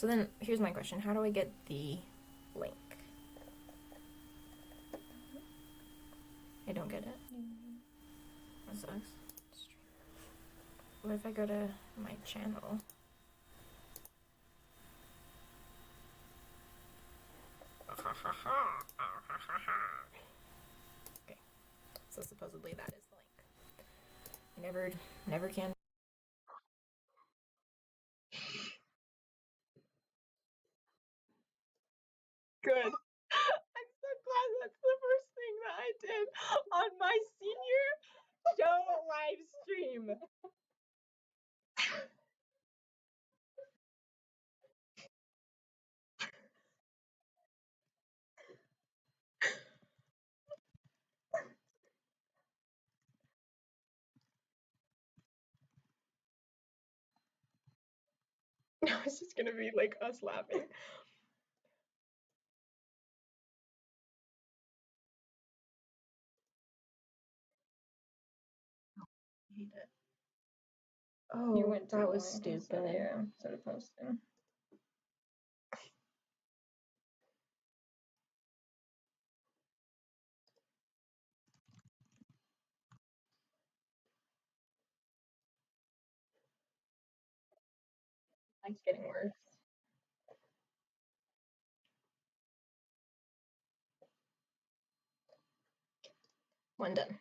So then, here's my question. How do I get the link? I don't get it. That sucks. What if I go to my channel? Okay. So supposedly that is the link. Never can. Good. I'm so glad that's the first thing that I did on my senior show live stream. No, it's just gonna be like us laughing. Hate it. Oh, You went that was stupid. Yeah, instead of posting. It's getting worse. One done.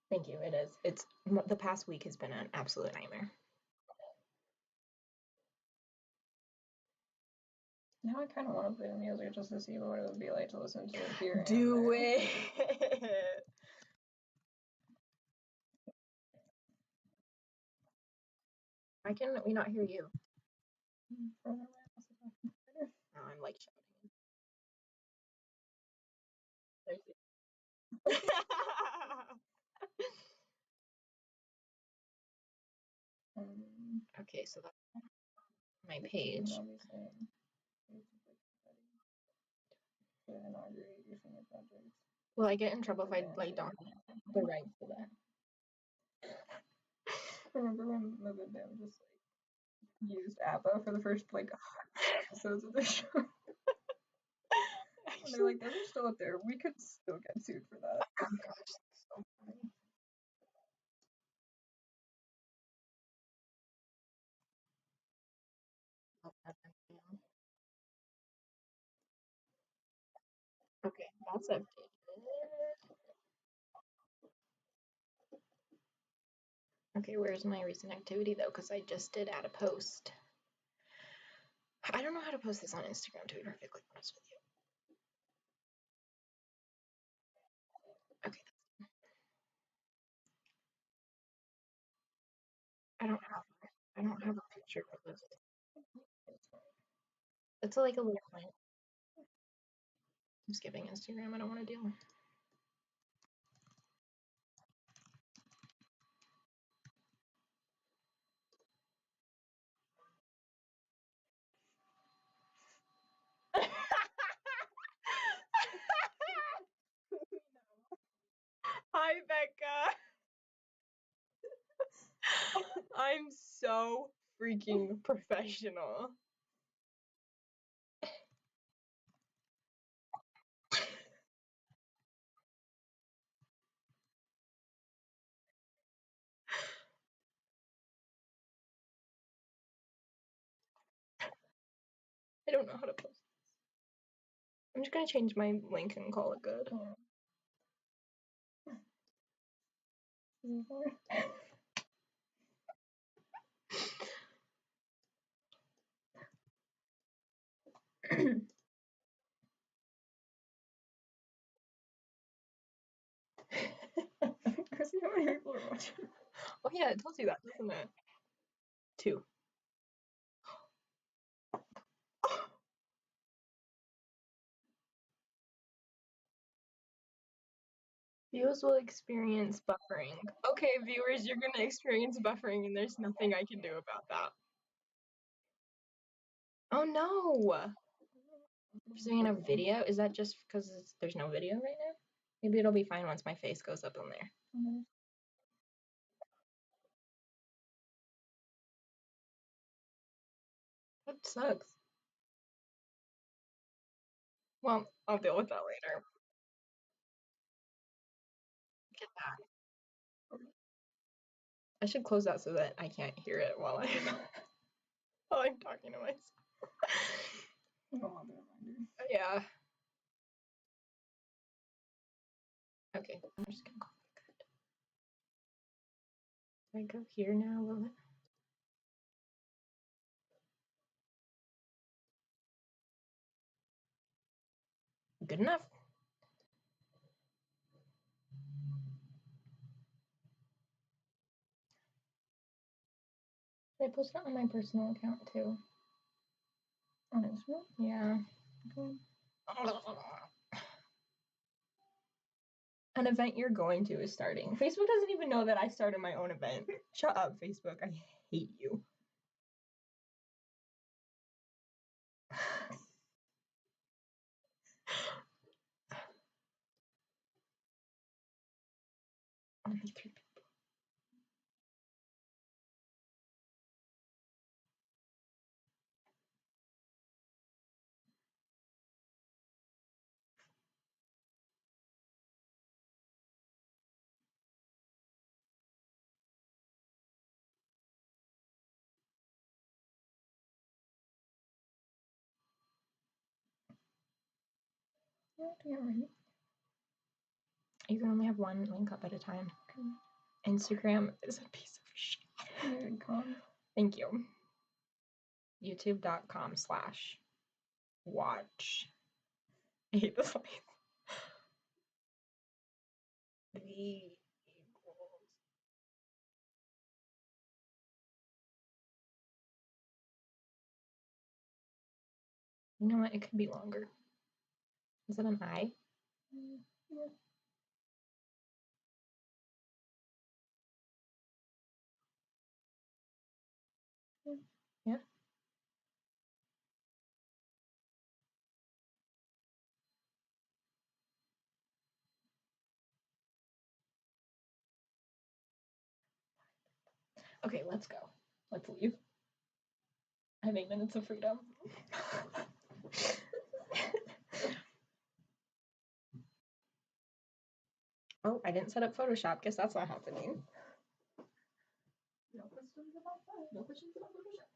Thank you. It is. It's the past week has been an absolute nightmare. Now I kind of want to play the music just to see what it would be like to listen to it here. Do it. Why can we not hear you? Oh, I'm like shouting. Okay, so that's my page. Will I get in trouble if I like don't have the rights to that? Remember when the band just like used ABBA for the first like episodes of the show? And they're like, those are still up there. We could still get sued for that. Oh gosh, that's so funny. Okay, that's updated. Okay, where's my recent activity though? Because I just did add a post. I don't know how to post this on Instagram, to be perfectly honest with you. Okay. I don't have a picture for this. It's like a little plant. I'm skipping Instagram. I don't want to deal. Hi, Becca. I'm so freaking professional. I don't know how to post this. I'm just gonna change my link and call it good. Because you know how many people are watching. Oh yeah, it tells you that, doesn't it? 2. Viewers will experience buffering. Okay, viewers, you're gonna experience buffering and there's nothing I can do about that. Oh no! Pursuing a video? Is that just because there's no video right now? Maybe it'll be fine once my face goes up on there. That sucks. Well, I'll deal with that later. Get that. I should close that so that I can't hear it while I'm talking to myself. Yeah. Okay, I'm just gonna call it good. If I go here now, will it? Good enough. Should I post it on my personal account too? On Instagram? Yeah. Okay. An event you're going to is starting. Facebook doesn't even know that I started my own event. Shut up, Facebook. I hate you. Only 3 people. Yeah, right. You can only have one link up at a time. Okay. Instagram is a piece of shit. Thank you. YouTube.com/watch. I hate this life. The equals. You know what? It could be longer. Is it an I? Yeah. Yeah. Okay, let's go. Let's leave. I have 8 minutes of freedom. Oh, I didn't set up Photoshop. Guess that's not happening. No questions about that. No questions about Photoshop.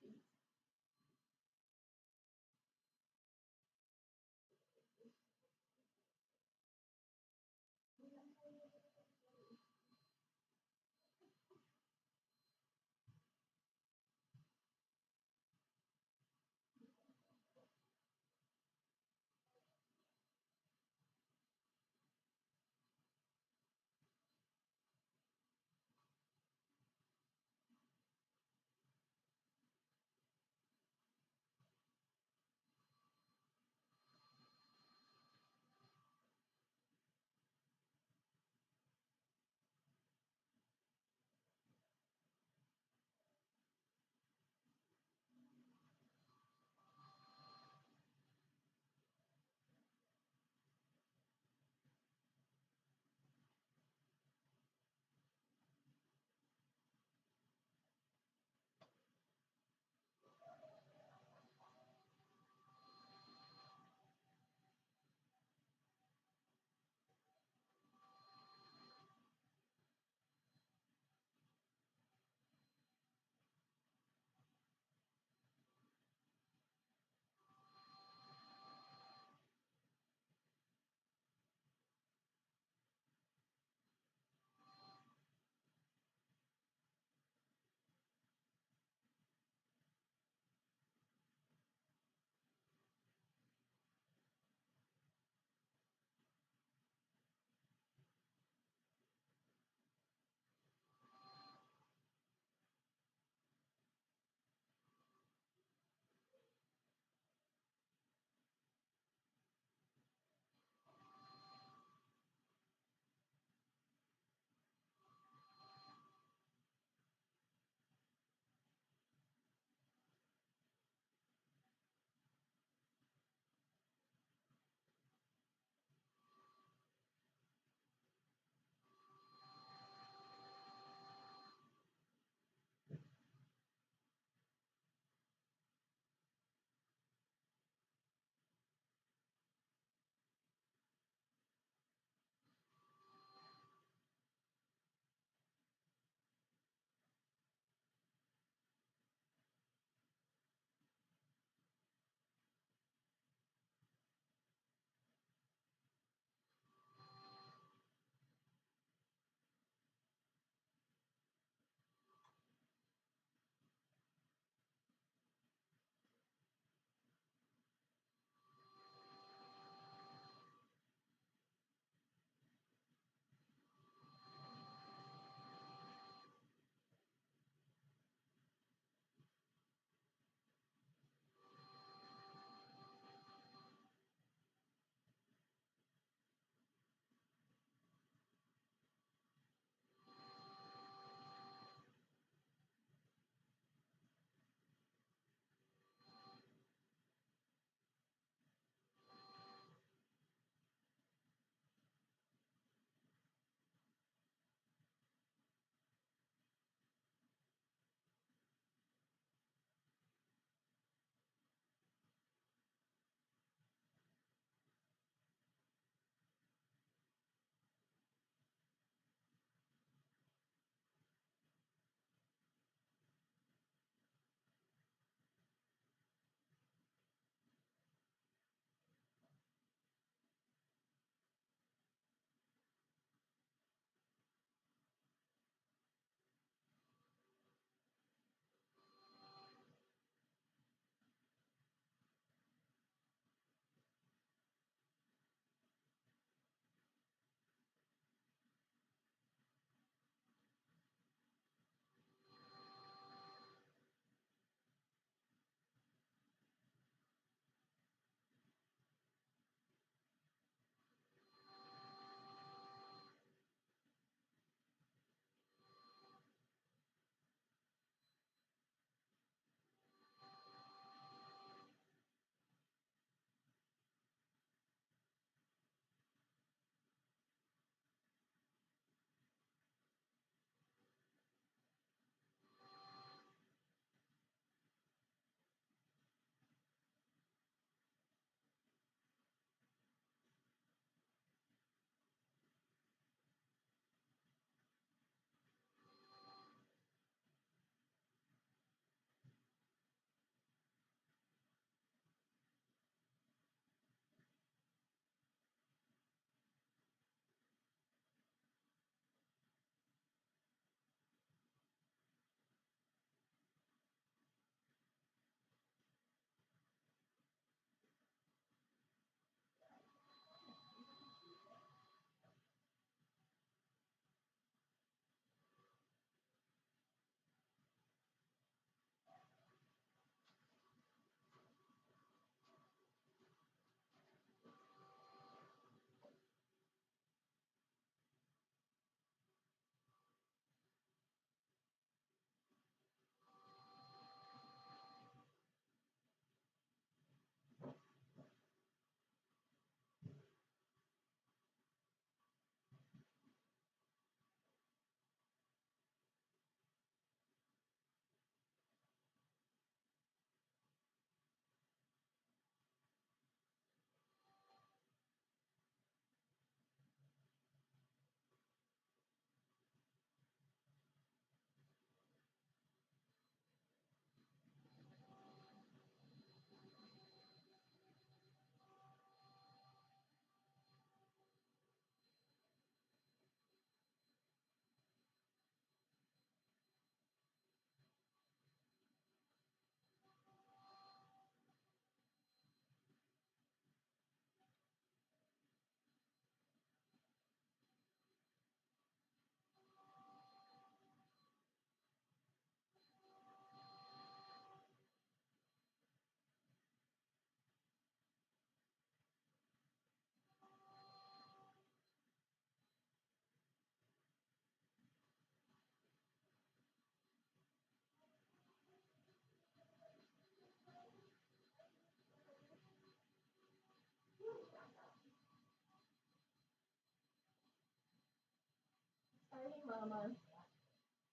Mama.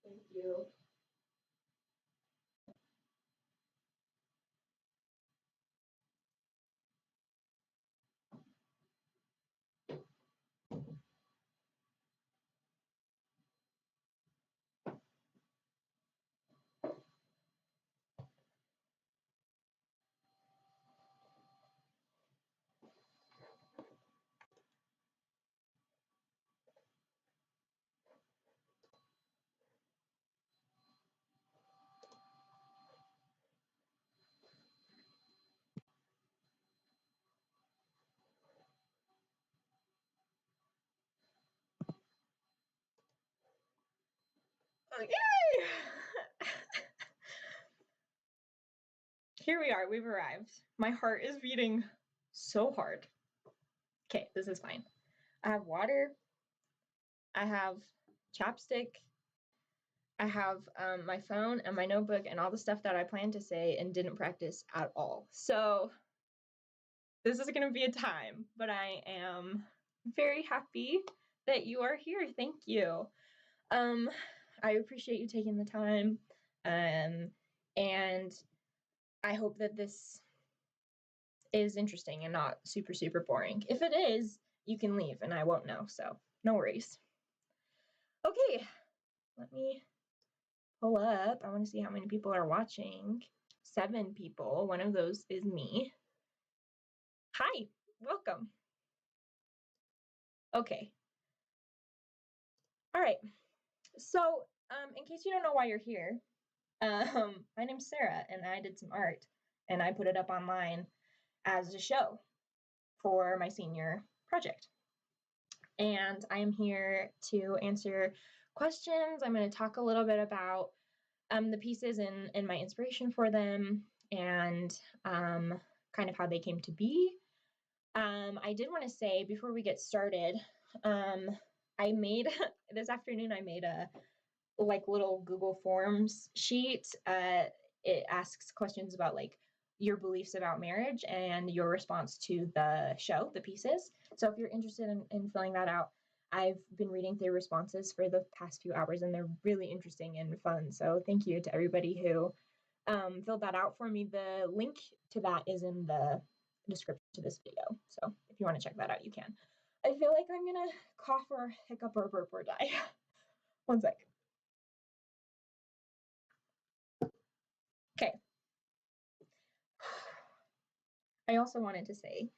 Thank you. Okay. Here we are. We've arrived. My heart is beating so hard. Okay, this is fine. I have water. I have chapstick. I have my phone and my notebook and all the stuff that I planned to say and didn't practice at all. So this is going to be a time, but I am very happy that you are here. Thank you. I appreciate you taking the time. And I hope that this is interesting and not super, super boring. If it is, you can leave and I won't know, so no worries. Okay, let me pull up. I want to see how many people are watching. 7 people. One of those is me. Hi, welcome. Okay. All right. So, in case you don't know why you're here, my name's Sarah and I did some art and I put it up online as a show for my senior project. And I am here to answer questions. I'm going to talk a little bit about the pieces and my inspiration for them and kind of how they came to be. I did want to say before we get started, I made this afternoon, I made a like little Google Forms sheet. It asks questions about like your beliefs about marriage and your response to the show, the pieces. So if you're interested in filling that out, I've been reading through responses for the past few hours and they're really interesting and fun. So thank you to everybody who filled that out for me. The link to that is in the description to this video. So if you want to check that out, you can. I feel like I'm gonna cough or hiccup or burp or die. One sec. Okay. I also wanted to say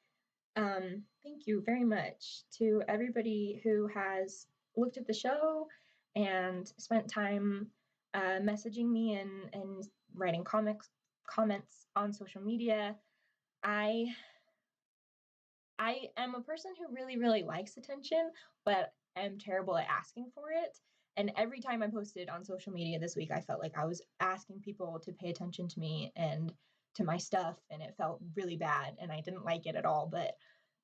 thank you very much to everybody who has looked at the show and spent time messaging me and writing comments on social media. I am a person who really, really likes attention, but am terrible at asking for it. And every time I posted on social media this week, I felt like I was asking people to pay attention to me and to my stuff, and it felt really bad, and I didn't like it at all. But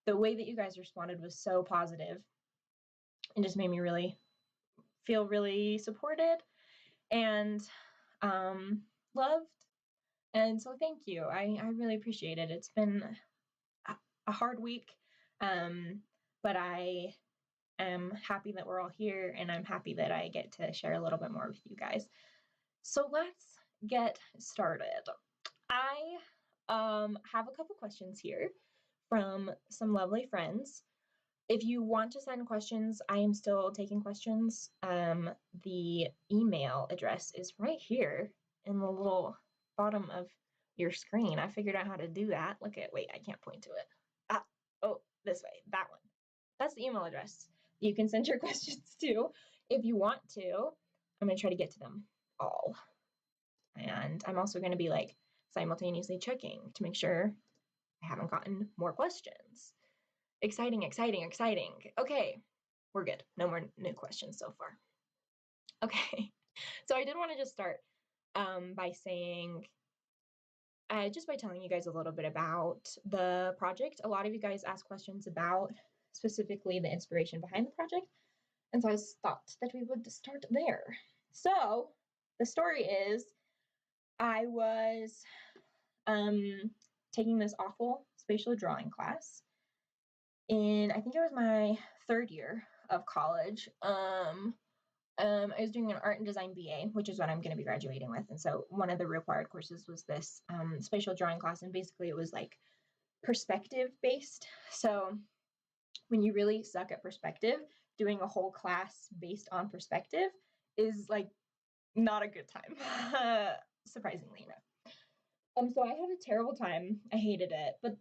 the way that you guys responded was so positive and just made me really feel really supported and loved. And so thank you. I really appreciate it. It's been a hard week, but I am happy that we're all here, and I'm happy that I get to share a little bit more with you guys. So let's get started. I have a couple questions here from some lovely friends. If you want to send questions, I am still taking questions. The email address is right here in the little bottom of your screen. I figured out how to do that. Wait, I can't point to it. Oh, this way, that one. That's the email address you can send your questions to if you want to. I'm going to try to get to them all. And I'm also going to be like simultaneously checking to make sure I haven't gotten more questions. Exciting, exciting, exciting. Okay, we're good. No more new questions so far. Okay, so I did want to just start by saying, just by telling you guys a little bit about the project. A lot of you guys asked questions about specifically the inspiration behind the project, and so I thought that we would start there. So the story is, I was taking this awful spatial drawing class in, I think it was my 3rd year of college. I was doing an art and design BA, which is what I'm going to be graduating with. And so one of the required courses was this spatial drawing class. And basically it was like perspective based. So when you really suck at perspective, doing a whole class based on perspective is like not a good time, surprisingly enough. So I had a terrible time. I hated it. But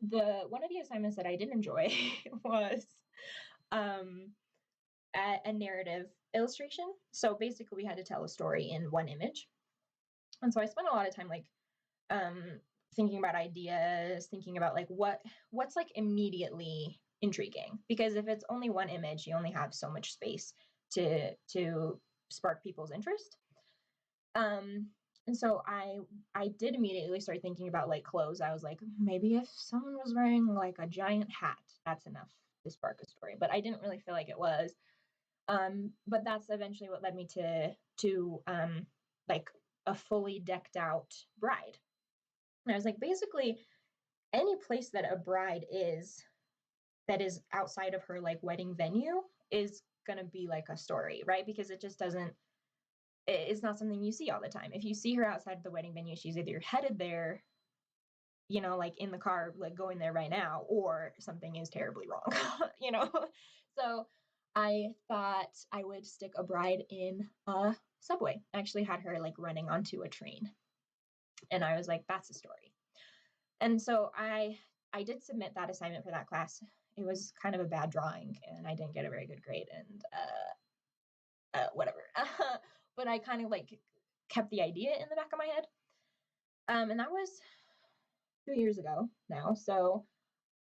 one of the assignments that I did enjoy was a narrative illustration. So basically we had to tell a story in one image. And so I spent a lot of time like thinking about ideas, thinking about like what's like immediately intriguing, because if it's only one image, you only have so much space to spark people's interest. And so I did immediately start thinking about like clothes. I was like, maybe if someone was wearing like a giant hat, that's enough to spark a story. But I didn't really feel like it was. But that's eventually what led me to like a fully decked out bride. And I was like, basically, any place that a bride is that is outside of her like wedding venue is gonna be like a story, right? Because it just doesn't, it's not something you see all the time. If you see her outside the wedding venue, she's either headed there, you know, like in the car, like going there right now, or something is terribly wrong, you know? So I thought I would stick a bride in a subway. I actually had her like running onto a train. And I was like, that's a story. And so I did submit that assignment for that class. It was kind of a bad drawing and I didn't get a very good grade, and whatever. But I kind of like kept the idea in the back of my head. And that was 2 years ago now. So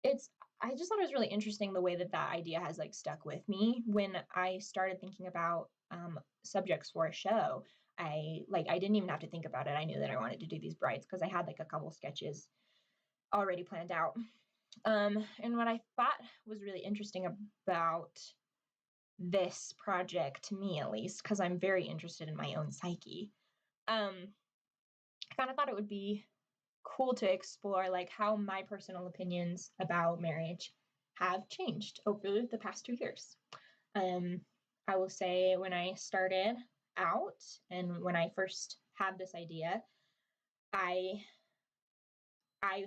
I just thought it was really interesting the way that idea has like stuck with me. When I started thinking about subjects for a show, I didn't even have to think about it. I knew that I wanted to do these brides because I had like a couple sketches already planned out. And what I thought was really interesting about this project, to me at least, because I'm very interested in my own psyche, I kind of thought it would be cool to explore like how my personal opinions about marriage have changed over the past 2 years. I will say when I started out and when I first had this idea, I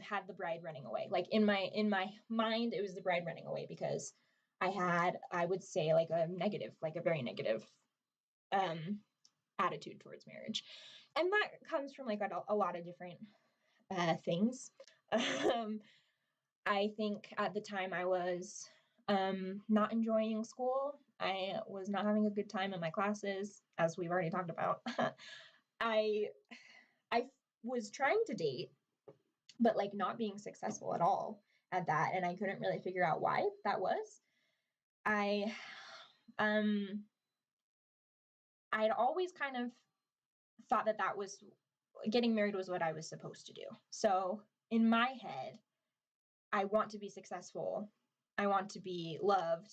had the bride running away. Like in my mind, it was the bride running away because I would say like a very negative attitude towards marriage. And that comes from like a lot of different things. I think at the time I was not enjoying school. I was not having a good time in my classes, as we've already talked about. I was trying to date, but like not being successful at all at that, and I couldn't really figure out why that was. I'd always kind of thought that was getting married was what I was supposed to do. So in my head, I want to be successful, I want to be loved,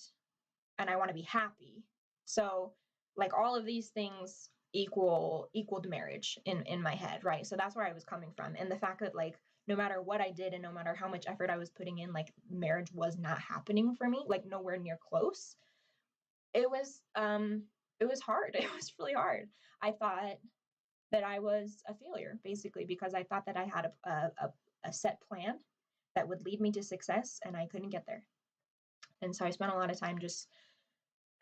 and I want to be happy. So like all of these things equaled marriage in my head, right? So that's where I was coming from. And the fact that like no matter what I did and no matter how much effort I was putting in, like marriage was not happening for me, like nowhere near close. It was hard. It was really hard. I thought that I was a failure basically because I thought that I had a set plan that would lead me to success and I couldn't get there. And so I spent a lot of time just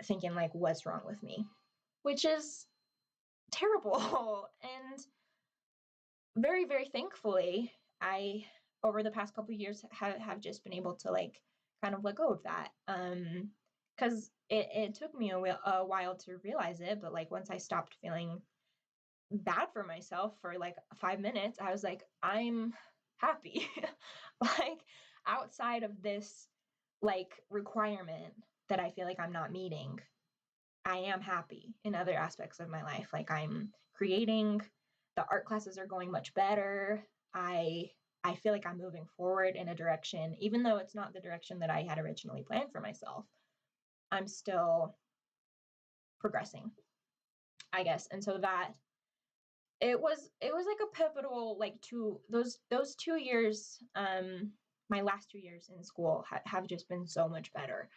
thinking like, what's wrong with me? Which is terrible. And very, very thankfully, I, over the past couple of years, have just been able to like kind of let go of that. Because it took me a while to realize it. But like once I stopped feeling bad for myself for like 5 minutes, I was like, I'm happy. Like outside of this like requirement that I feel like I'm not meeting, I am happy in other aspects of my life. Like I'm creating, the art classes are going much better. I feel like I'm moving forward in a direction, even though it's not the direction that I had originally planned for myself. I'm still progressing, I guess. And so that it was like a pivotal like those 2 years, my last 2 years in school have just been so much better.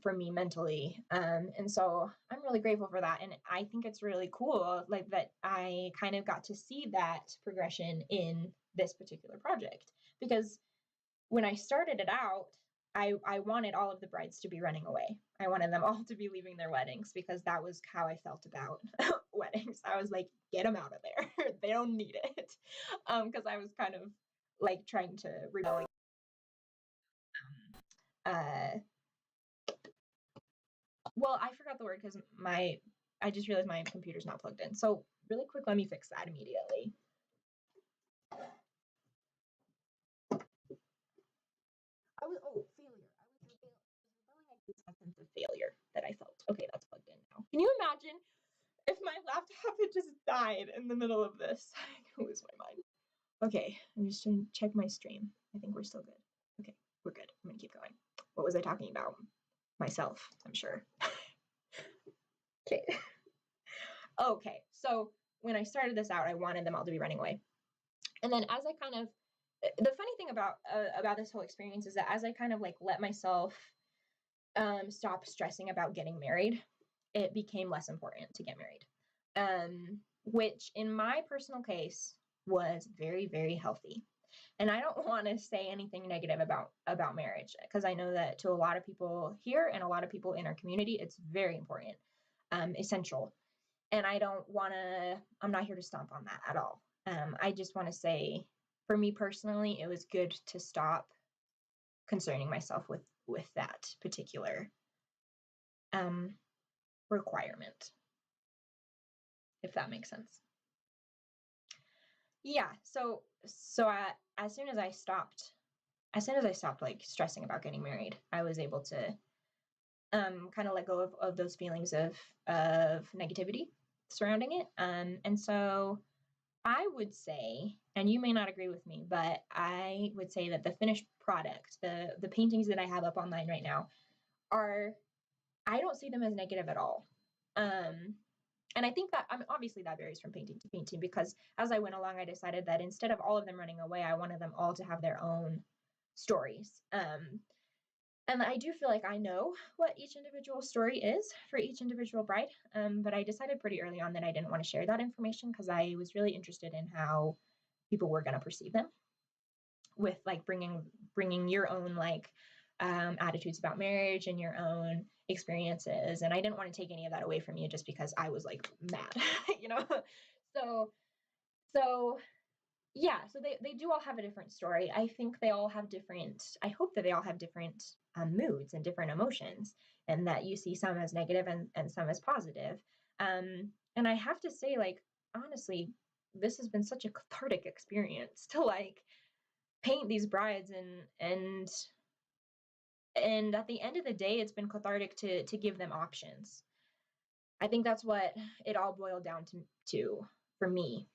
for me mentally. And so I'm really grateful for that. And I think it's really cool, like that I kind of got to see that progression in this particular project, because when I started it out, I wanted all of the brides to be running away. I wanted them all to be leaving their weddings because that was how I felt about weddings. I was like, get them out of there. They don't need it. Because I was kind of like trying to rebel. Well, I forgot the word because I just realized my computer's not plugged in. So really quick, let me fix that immediately. Failure. I was rebelling against my sense of failure that I felt. Okay, that's plugged in now. Can you imagine if my laptop had just died in the middle of this? I could lose my mind. Okay, I'm just gonna check my stream. I think we're still good. Okay, we're good. I'm gonna keep going. What was I talking about? Myself, I'm sure. Okay. Okay, so when I started this out, I wanted them all to be running away. And then as I kind of, the funny thing about this whole experience is that as I kind of like let myself stop stressing about getting married, it became less important to get married, which in my personal case was very, very healthy. And I don't want to say anything negative about marriage, because I know that to a lot of people here and a lot of people in our community, it's very important, essential. And I'm not here to stomp on that at all. I just want to say, for me personally, it was good to stop concerning myself with that particular requirement, if that makes sense. Yeah. So as soon as I stopped like stressing about getting married, I was able to kind of let go of those feelings of negativity surrounding it. And so I would say, and you may not agree with me, but I would say that the finished product, the paintings that I have up online right now, I don't see them as negative at all. And I think that obviously that varies from painting to painting, because as I went along, I decided that instead of all of them running away, I wanted them all to have their own stories. And I do feel like I know what each individual story is for each individual bride. But I decided pretty early on that I didn't want to share that information because I was really interested in how people were going to perceive them, with like bringing your own like attitudes about marriage and your own experiences. And I didn't want to take any of that away from you just because I was like mad, you know? So yeah, so they do all have a different story. I think they all have different, I hope that they all have different moods and different emotions, and that you see some as negative and some as positive. And I have to say, like, honestly, this has been such a cathartic experience to like paint these brides, and at the end of the day, it's been cathartic to give them options. I think that's what it all boiled down to for me.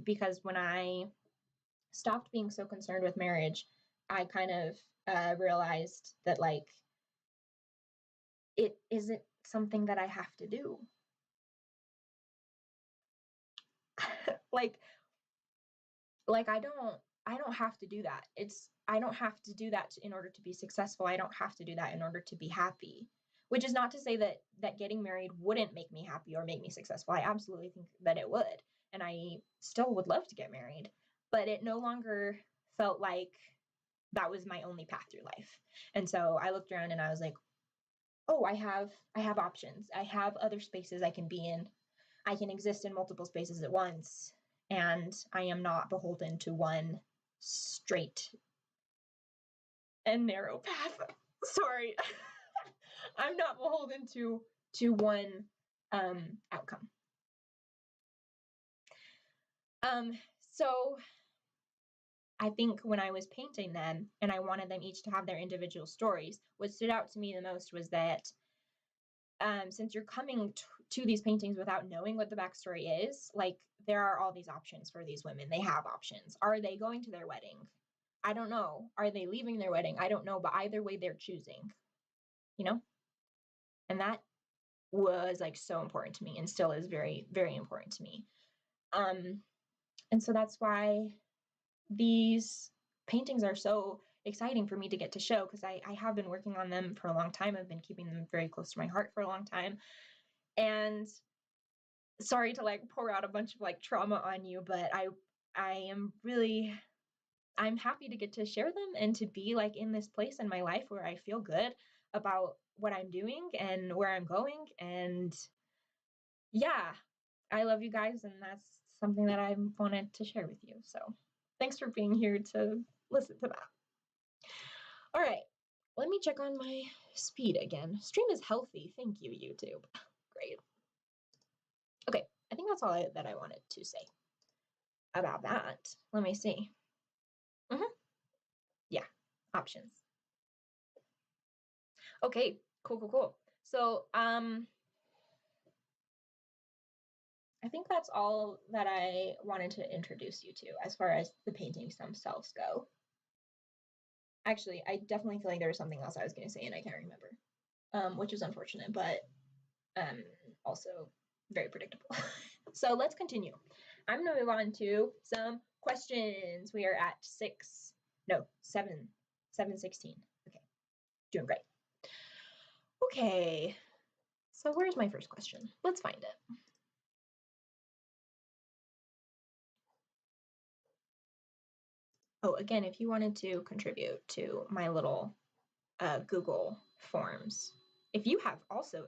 Because when I stopped being so concerned with marriage, I kind of realized that like it isn't something that I have to do. like I don't have to do that. I don't have to do that in order to be successful. I don't have to do that in order to be happy. Which is not to say that getting married wouldn't make me happy or make me successful. I absolutely think that it would. And I still would love to get married, but it no longer felt like that was my only path through life. And so I looked around and I was like, oh, I have options. I have other spaces I can be in. I can exist in multiple spaces at once, and I am not beholden to one straight and narrow path. Sorry. I'm not beholden to one outcome. So I think when I was painting them and I wanted them each to have their individual stories, what stood out to me the most was that since you're coming to these paintings without knowing what the backstory is, like there are all these options for these women. They have options. Are they going to their wedding? I don't know. Are they leaving their wedding? I don't know. But either way, they're choosing, you know? And that was like so important to me and still is very, very important to me. And so that's why these paintings are so exciting for me to get to show, because I have been working on them for a long time. I've been keeping them very close to my heart for a long time. And sorry to like pour out a bunch of like trauma on you, but I'm happy to get to share them and to be like in this place in my life where I feel good about what I'm doing and where I'm going. And yeah, I love you guys, and that's something that I wanted to share with you. So thanks for being here to listen to that. All right, let me check on my speed again. Stream is healthy. Thank you, YouTube. Great. Okay, I think that's all that I wanted to say about that. Let me see. Yeah, options. Okay, cool. So, I think that's all that I wanted to introduce you to as far as the paintings themselves go. Actually, I definitely feel like there was something else I was going to say and I can't remember, which is unfortunate, but also very predictable. So let's continue. I'm going to move on to some questions. We are at 7:16. Okay, doing great. Okay, so where's my first question? Let's find it. Oh, again, if you wanted to contribute to my little Google Forms, if you also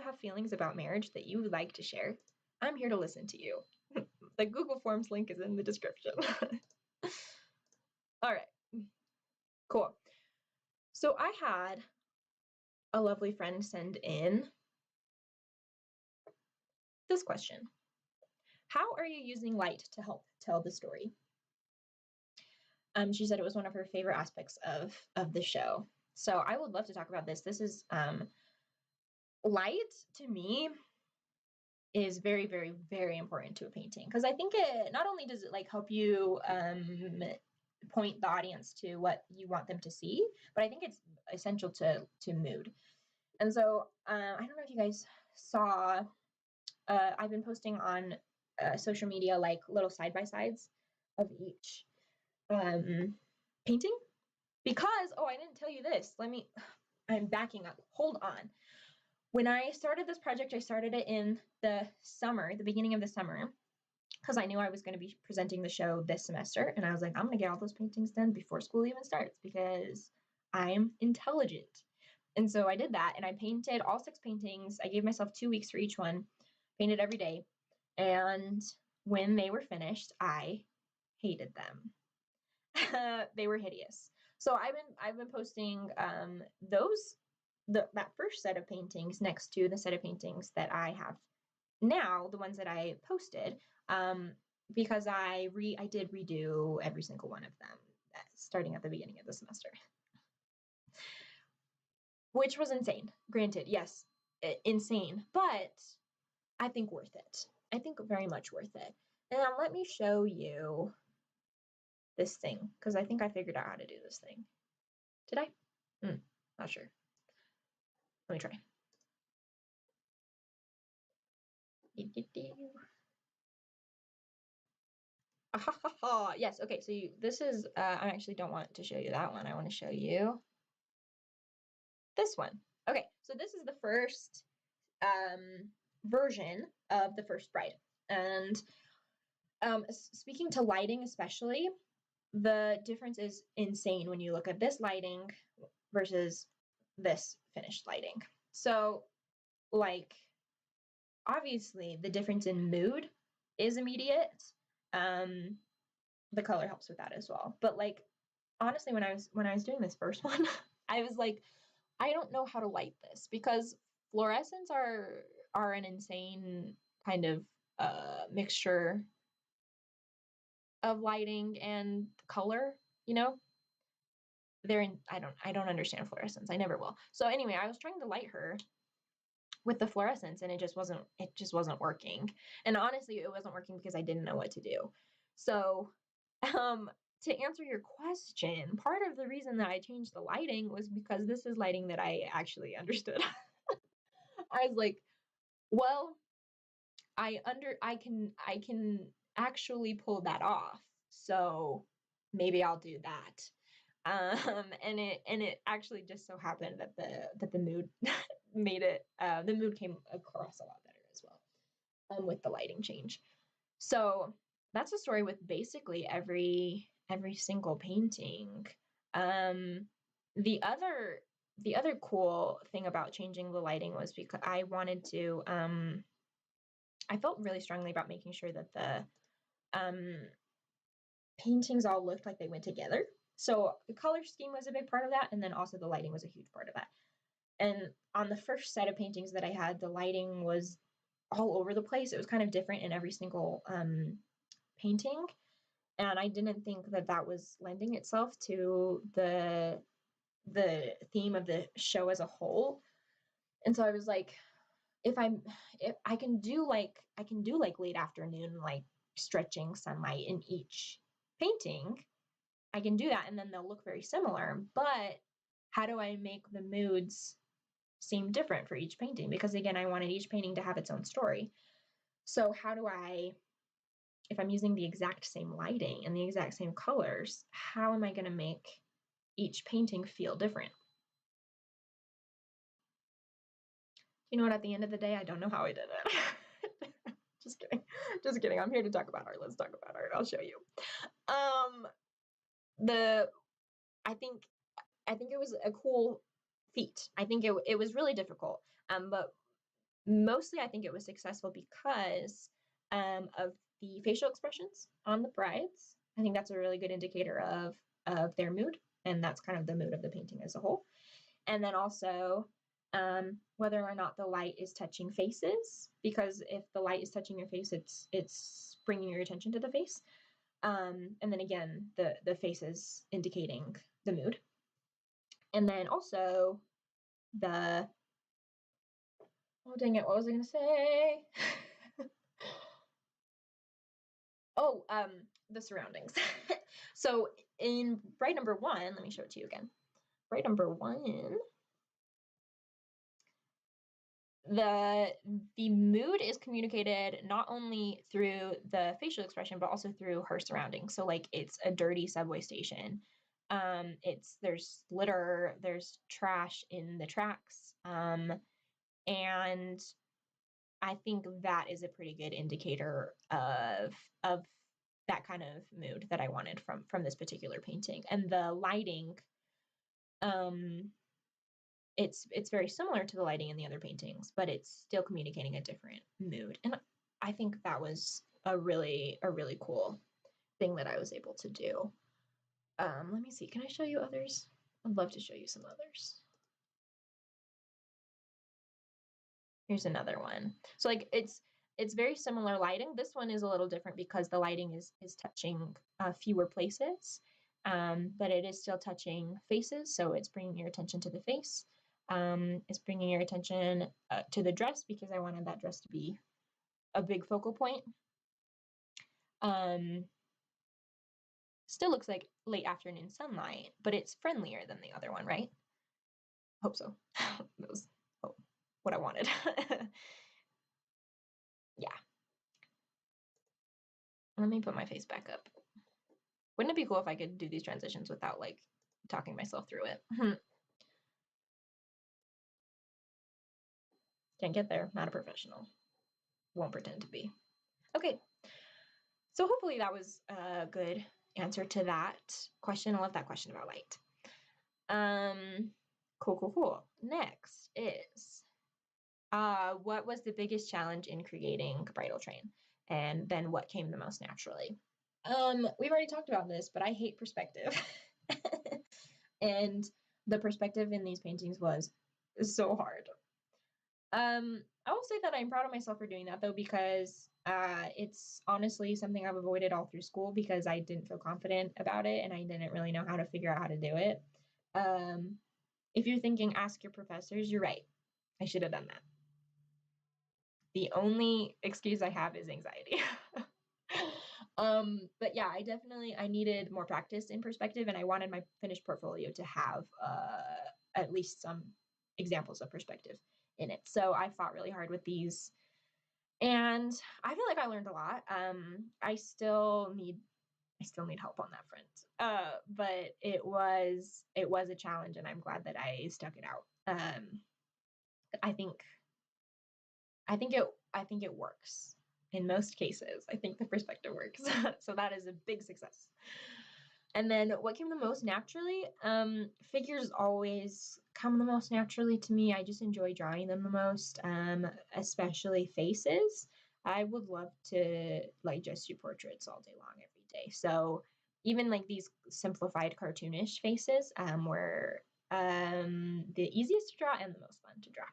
have feelings about marriage that you would like to share, I'm here to listen to you. The Google Forms link is in the description. All right, cool. So I had a lovely friend send in this question. How are you using light to help tell the story? She said it was one of her favorite aspects of the show. So I would love to talk about this. This is light to me is very, very, very important to a painting, because I think it not only does it like help you point the audience to what you want them to see, but I think it's essential to mood. And so I don't know if you guys saw, I've been posting on social media like little side-by-sides of each painting, because I didn't tell you this. I'm backing up. Hold on. When I started this project, I started it in the beginning of the summer, because I knew I was going to be presenting the show this semester. And I was like, I'm going to get all those paintings done before school even starts, because I'm intelligent. And so I did that, and I painted all 6 paintings. I gave myself 2 weeks for each one, painted every day. And when they were finished, I hated them. They were hideous. So I've been posting that first set of paintings next to the set of paintings that I have now, the ones that I posted, because I did redo every single one of them starting at the beginning of the semester, which was insane. Granted, yes, insane, but I think worth it. I think very much worth it. And now let me show you this thing, because I think I figured out how to do this thing. Did I? Not sure. Let me try. Yes, okay, so this is, I actually don't want to show you that one. I want to show you this one. Okay, so this is the first version of the first bride. And speaking to lighting especially, the difference is insane when you look at this lighting versus this finished lighting. So, like, obviously the difference in mood is immediate. The color helps with that as well. But like, honestly, when I was doing this first one, I was like, I don't know how to light this, because fluorescents are an insane kind of mixture of lighting and color, you know? I don't understand fluorescents. I never will. So anyway, I was trying to light her with the fluorescents, and it just wasn't working. And honestly, it wasn't working because I didn't know what to do. So to answer your question, part of the reason that I changed the lighting was because this is lighting that I actually understood. I was like, well, I can actually pull that off. So maybe I'll do that. And it actually just so happened that the mood made it, the mood came across a lot better as well, with the lighting change. So that's a story with basically every single painting. Um, the other cool thing about changing the lighting was because I wanted to, I felt really strongly about making sure that the paintings all looked like they went together. So the color scheme was a big part of that, and then also the lighting was a huge part of that. And on the first set of paintings that I had, the lighting was all over the place. It was kind of different in every single painting, and I didn't think that that was lending itself to the theme of the show as a whole. And so I was like, if I can do like late afternoon, like stretching sunlight in each painting, I can do that, and then they'll look very similar. But how do I make the moods seem different for each painting? Because again, I wanted each painting to have its own story. So how do I, if I'm using the exact same lighting and the exact same colors, how am I going to make each painting feel different? You know what? At the end of the day, I don't know how I did it. Just kidding. Just kidding. I'm here to talk about art. Let's talk about art. I'll show you. I think it was a cool feat. I think it was really difficult. But mostly I think it was successful because of the facial expressions on the brides. I think that's a really good indicator of their mood, and that's kind of the mood of the painting as a whole. And then also whether or not the light is touching faces, because if the light is touching your face, it's bringing your attention to the face. And then again, the face is indicating the mood. And then also the, oh dang it, what was I gonna say? Oh, the surroundings. So in bride number 1, let me show it to you again. Bride number 1, the mood is communicated not only through the facial expression, but also through her surroundings. So like it's a dirty subway station. There's litter, there's trash in the tracks. And I think that is a pretty good indicator of that kind of mood that I wanted from this particular painting. And the lighting, it's very similar to the lighting in the other paintings, but it's still communicating a different mood. And I think that was a really cool thing that I was able to do. Let me see. Can I show you others? I'd love to show you some others. Here's another one. So like it's very similar lighting. This one is a little different because the lighting is touching fewer places, but it is still touching faces. So it's bringing your attention to the face. It's bringing your attention to the dress because I wanted that dress to be a big focal point. Still looks like late afternoon sunlight, but it's friendlier than the other one, right? Hope so. That was what I wanted. Yeah. Let me put my face back up. Wouldn't it be cool if I could do these transitions without like talking myself through it? Can't get there. Not a professional. Won't pretend to be. Okay. So hopefully that was a good answer to that question. I love that question about light. Cool. Next is what was the biggest challenge in creating Bridal Train? And then what came the most naturally? We've already talked about this, but I hate perspective. And the perspective in these paintings was so hard. I will say that I'm proud of myself for doing that though, because it's honestly something I've avoided all through school because I didn't feel confident about it and I didn't really know how to figure out how to do it. If you're thinking, ask your professors, you're right. I should have done that. The only excuse I have is anxiety. But yeah, I needed more practice in perspective, and I wanted my finished portfolio to have at least some examples of perspective in it. So I fought really hard with these, and I feel like I learned a lot. I still need I still need help on that front. But it was a challenge, and I'm glad that I stuck it out. I think it works in most cases. I think the perspective works. So that is a big success. And then what came the most naturally? Figures always come the most naturally to me. I just enjoy drawing them the most, especially faces. I would love to like just do portraits all day long every day. So even like these simplified cartoonish faces were the easiest to draw and the most fun to draw.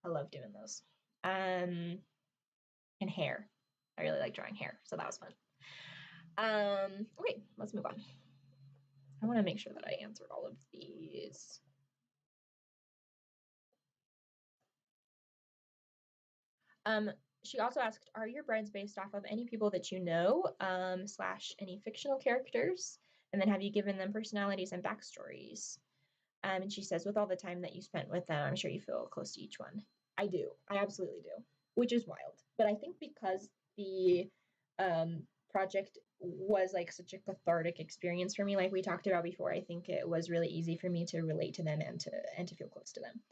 I love doing those. And hair. I really like drawing hair, so that was fun. Okay, let's move on. I want to make sure that I answered all of these. She also asked, are your brides based off of any people that you know, / any fictional characters? And then have you given them personalities and backstories? And she says, with all the time that you spent with them, I'm sure you feel close to each one. I do. I absolutely do, which is wild. But I think because the project was like such a cathartic experience for me, like we talked about before, I think it was really easy for me to relate to them and to feel close to them.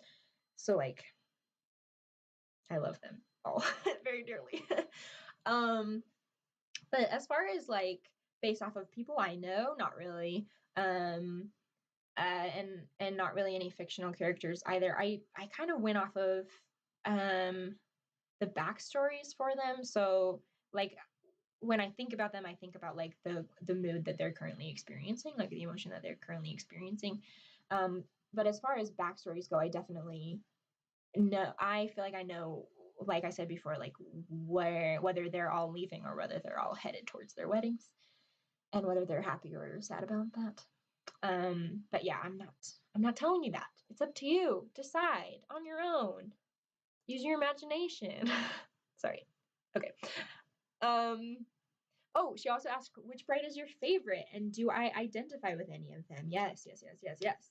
So like, I love them all very dearly. But as far as like based off of people I know, not really. And not really any fictional characters either. I kind of went off of the backstories for them. So like when I think about them, I think about like the mood that they're currently experiencing, like the emotion that they're currently experiencing. But as far as backstories go, I definitely know. I feel like I know, like I said before, like whether they're all leaving or whether they're all headed towards their weddings, and whether they're happy or sad about that. But yeah, I'm not telling you that. It's up to you. Decide on your own. Use your imagination. Sorry. Okay. Oh, she also asked, which bride is your favorite? And do I identify with any of them? Yes.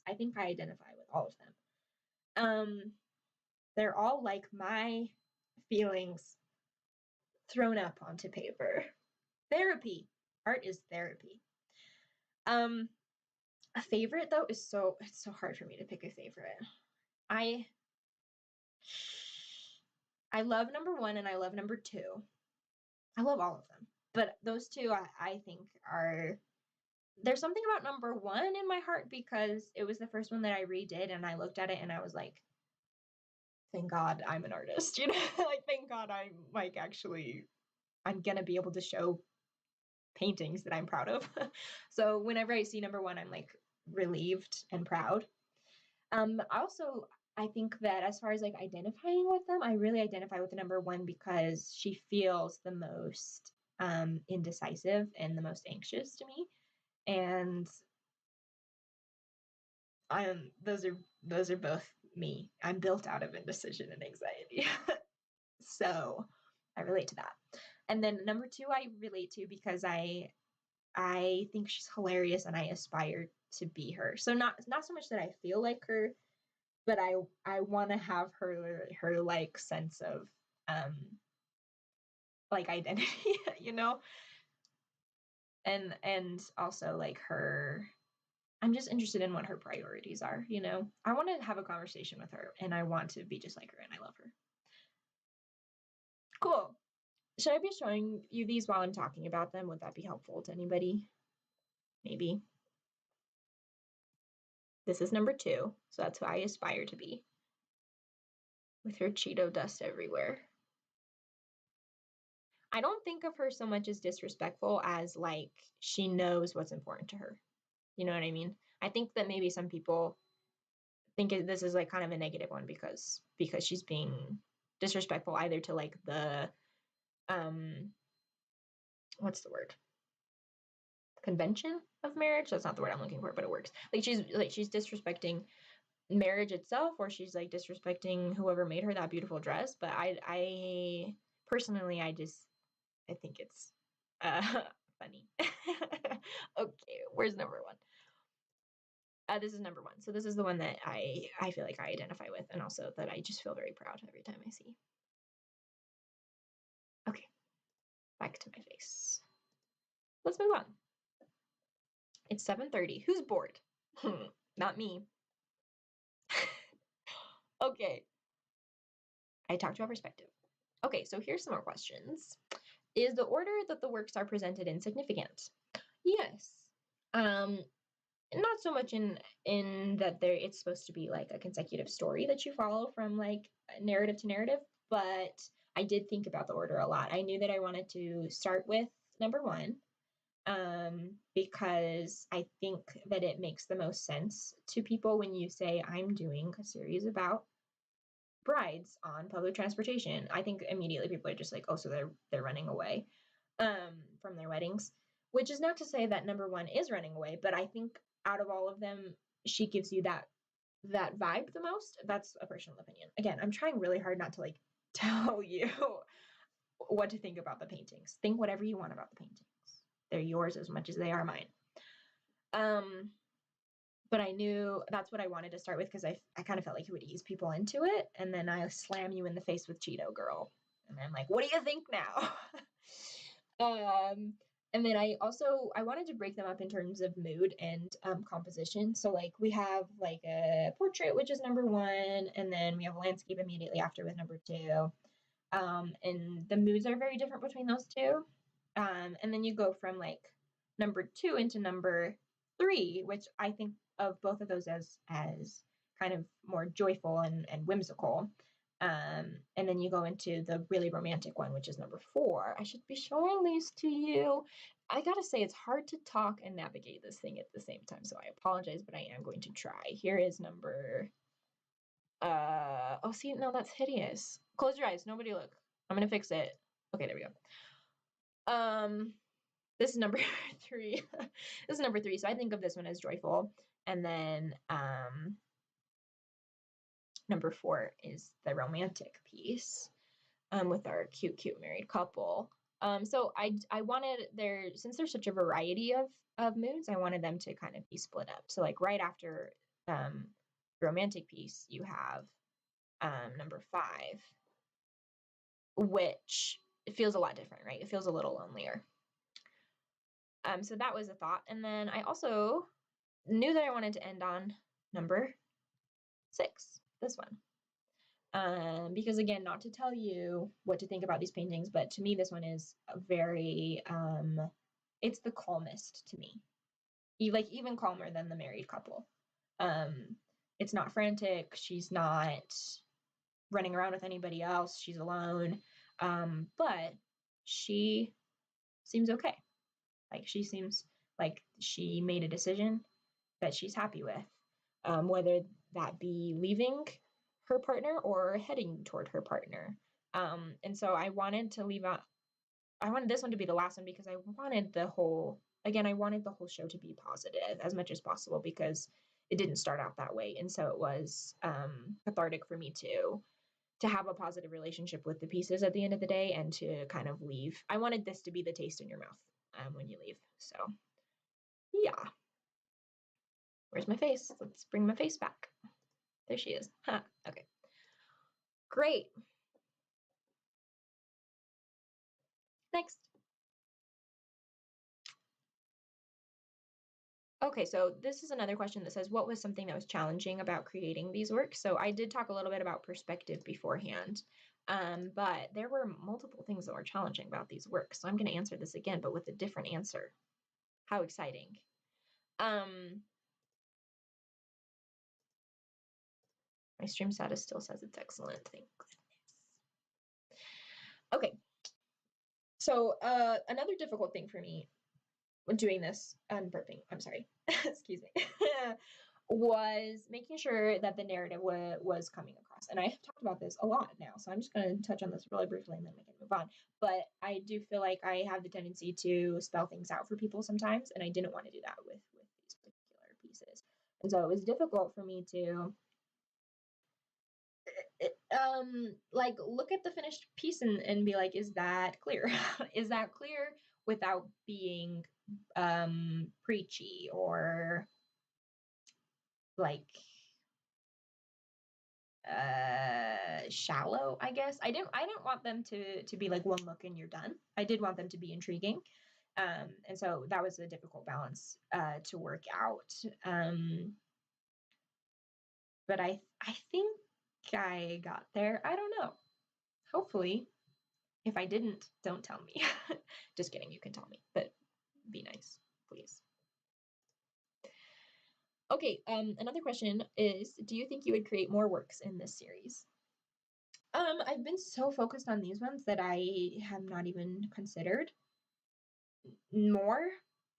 I think I identify with all of them. They're all like my feelings thrown up onto paper. Therapy. Art is therapy. A favorite though it's so hard for me to pick a favorite. I love number 1 and I love number 2. I love all of them, but those two I think are, there's something about number 1 in my heart because it was the first one that I redid and I looked at it and I was like, thank God I'm an artist, you know, like thank God I'm like actually I'm gonna be able to show paintings that I'm proud of. So whenever I see number 1, I'm like relieved and proud. Also, I think that as far as like identifying with them, I really identify with the number 1 because she feels the most indecisive and the most anxious to me. And those are both me. I'm built out of indecision and anxiety. So I relate to that. And then number 2 I relate to because I think she's hilarious and I aspire to be her. So not so much that I feel like her, but I want to have her like sense of like identity, you know, and also like her, I'm just interested in what her priorities are, you know. I want to have a conversation with her and I want to be just like her and I love her. Cool. Should I be showing you these while I'm talking about them? Would that be helpful to anybody? Maybe. This is number 2, so that's who I aspire to be. With her Cheeto dust everywhere. I don't think of her so much as disrespectful as like she knows what's important to her. You know what I mean? I think that maybe some people think this is like kind of a negative one because she's being disrespectful either to like the what's the word? Convention of marriage. That's not the word I'm looking for, but it works. Like she's disrespecting marriage itself, or she's like disrespecting whoever made her that beautiful dress. But I personally I think it's funny. Okay, where's number 1? This is number 1. So this is the one that I feel like I identify with, and also that I just feel very proud every time I see. Okay, back to my face. Let's move on. It's 7:30. Who's bored? Not me. Okay. I talked about perspective. Okay, so here's some more questions. Is the order that the works are presented in significant? Yes. Not so much in that it's supposed to be like a consecutive story that you follow from like narrative to narrative, but I did think about the order a lot. I knew that I wanted to start with number 1, because I think that it makes the most sense to people when you say I'm doing a series about brides on public transportation. I think immediately people are just like, oh, so they're running away from their weddings, which is not to say that number 1 is running away, but I think out of all of them, she gives you that vibe the most. That's a personal opinion. Again, I'm trying really hard not to like tell you what to think about the paintings. Think whatever you want about the paintings. They're yours as much as they are mine. But I knew that's what I wanted to start with because I kind of felt like it would ease people into it. And then I slam you in the face with Cheeto Girl. And I'm like, what do you think now? And then I wanted to break them up in terms of mood and composition. So like we have like a portrait, which is number 1, and then we have a landscape immediately after with number 2. And the moods are very different between those two. And then you go from like number 2 into number 3, which I think of both of those as kind of more joyful and whimsical. And then you go into the really romantic one, which is number 4. I should be showing these to you. I gotta say, it's hard to talk and navigate this thing at the same time, so I apologize, but I am going to try. Here is number... oh, see, no, that's hideous. Close your eyes. Nobody look. I'm gonna fix it. Okay, there we go. This is number 3. This is number 3, so I think of this one as joyful. And then number 4 is the romantic piece with our cute married couple. So I wanted since there's such a variety of moods, I wanted them to kind of be split up. So like right after the romantic piece, you have number 5, which it feels a lot different, right? It feels a little lonelier. So that was a thought. And then I also knew that I wanted to end on number 6, this one. Because again, not to tell you what to think about these paintings, but to me, this one is a very, it's the calmest to me. Like even calmer than the married couple. It's not frantic. She's not running around with anybody else. She's alone. But she seems okay. Like she seems like she made a decision that she's happy with, whether that be leaving her partner or heading toward her partner. And so I wanted this one to be the last one because I wanted the whole show to be positive as much as possible because it didn't start out that way. And so it was cathartic for me to have a positive relationship with the pieces at the end of the day and to kind of leave. I wanted this to be the taste in your mouth when you leave. So yeah. Where's my face? Let's bring my face back. There she is. Huh. Okay. Great. Next. Okay, so this is another question that says, what was something that was challenging about creating these works? So I did talk a little bit about perspective beforehand, but there were multiple things that were challenging about these works. So I'm going to answer this again, but with a different answer. How exciting. My stream status still says it's excellent. Thank goodness. Okay. So another difficult thing for me when doing this, burping, I'm sorry, excuse me, was making sure that the narrative was coming across. And I have talked about this a lot now, so I'm just going to touch on this really briefly and then we can move on. But I do feel like I have the tendency to spell things out for people sometimes, and I didn't want to do that with these particular pieces. And so it was difficult for me to like look at the finished piece and be like, is that clear? Is that clear without being preachy or like shallow, I guess. I didn't want them to be like one look and you're done. I did want them to be intriguing. And so that was a difficult balance to work out. But I think I got there. I don't know. Hopefully. If I didn't, don't tell me. Just kidding, you can tell me, but be nice, please. Okay, another question is, do you think you would create more works in this series? I've been so focused on these ones that I have not even considered more.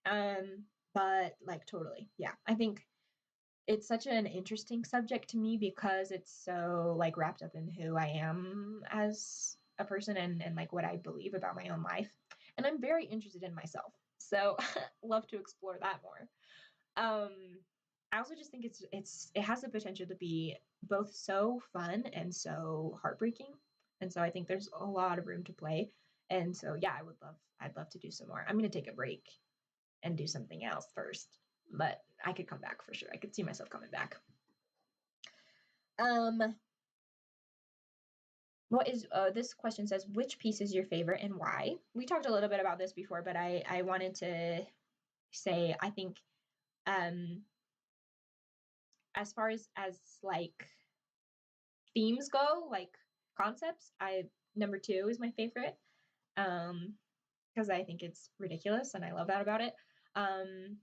But like totally, yeah. I think it's such an interesting subject to me because it's so like wrapped up in who I am as a person and like what I believe about my own life. And I'm very interested in myself. So love to explore that more. I also just think it has the potential to be both so fun and so heartbreaking. And so I think there's a lot of room to play. And so yeah, I'd love to do some more. I'm gonna take a break and do something else first, but I could come back for sure. I could see myself coming back. What is this question says, which piece is your favorite and why? We talked a little bit about this before, but I wanted to say I think as far as like themes go, like concepts, number 2 is my favorite. Because I think it's ridiculous and I love that about it. And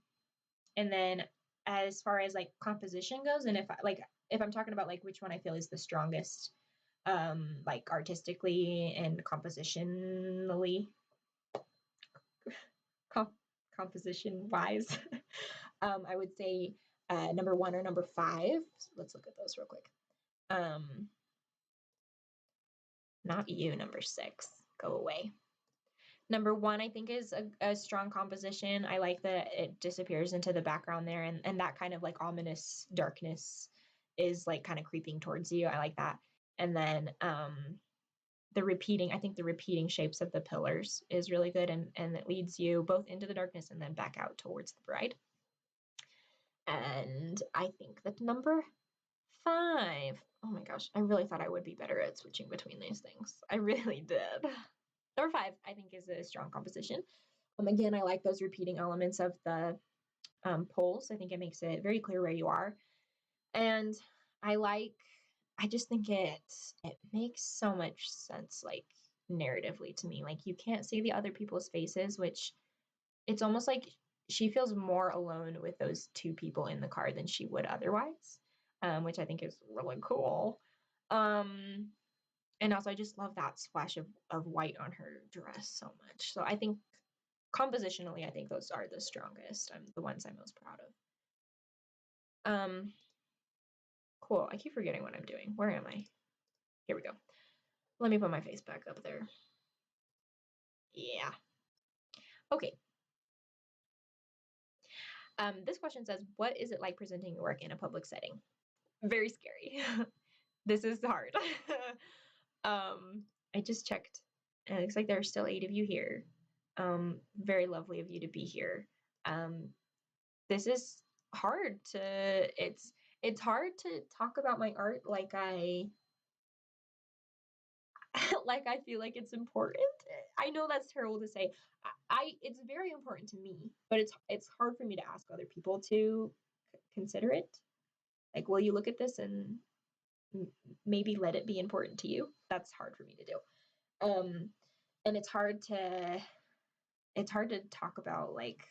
then as far as like composition goes, and if I'm talking about like which one I feel is the strongest, like artistically and compositionally, composition wise, I would say number 1 or number 5. Let's look at those real quick. Not you, number 6. Go away. Number 1, I think, is a strong composition. I like that it disappears into the background there, and that kind of like ominous darkness is like kind of creeping towards you. I like that. And then I think the repeating shapes of the pillars is really good, and it leads you both into the darkness and then back out towards the bride. And I think that number 5, oh my gosh, I really thought I would be better at switching between these things. I really did. Number 5, I think, is a strong composition. Again, I like those repeating elements of the poles. I think it makes it very clear where you are. And I just think it makes so much sense, like narratively to me. Like you can't see the other people's faces, which it's almost like she feels more alone with those 2 people in the car than she would otherwise, which I think is really cool. And also I just love that splash of white on her dress so much. So I think compositionally, I think those are the strongest. The ones I'm most proud of. Cool. I keep forgetting what I'm doing. Where am I? Here we go. Let me put my face back up there. Yeah. Okay. This question says, what is it like presenting your work in a public setting? Very scary. This is hard. I just checked, and it looks like there are still 8 of you here. Very lovely of you to be here. This is hard it's hard to talk about my art like I feel like it's important. I know that's terrible to say. It's very important to me, but it's hard for me to ask other people to consider it. Like, will you look at this and maybe let it be important to you? That's hard for me to do. And it's hard to talk about like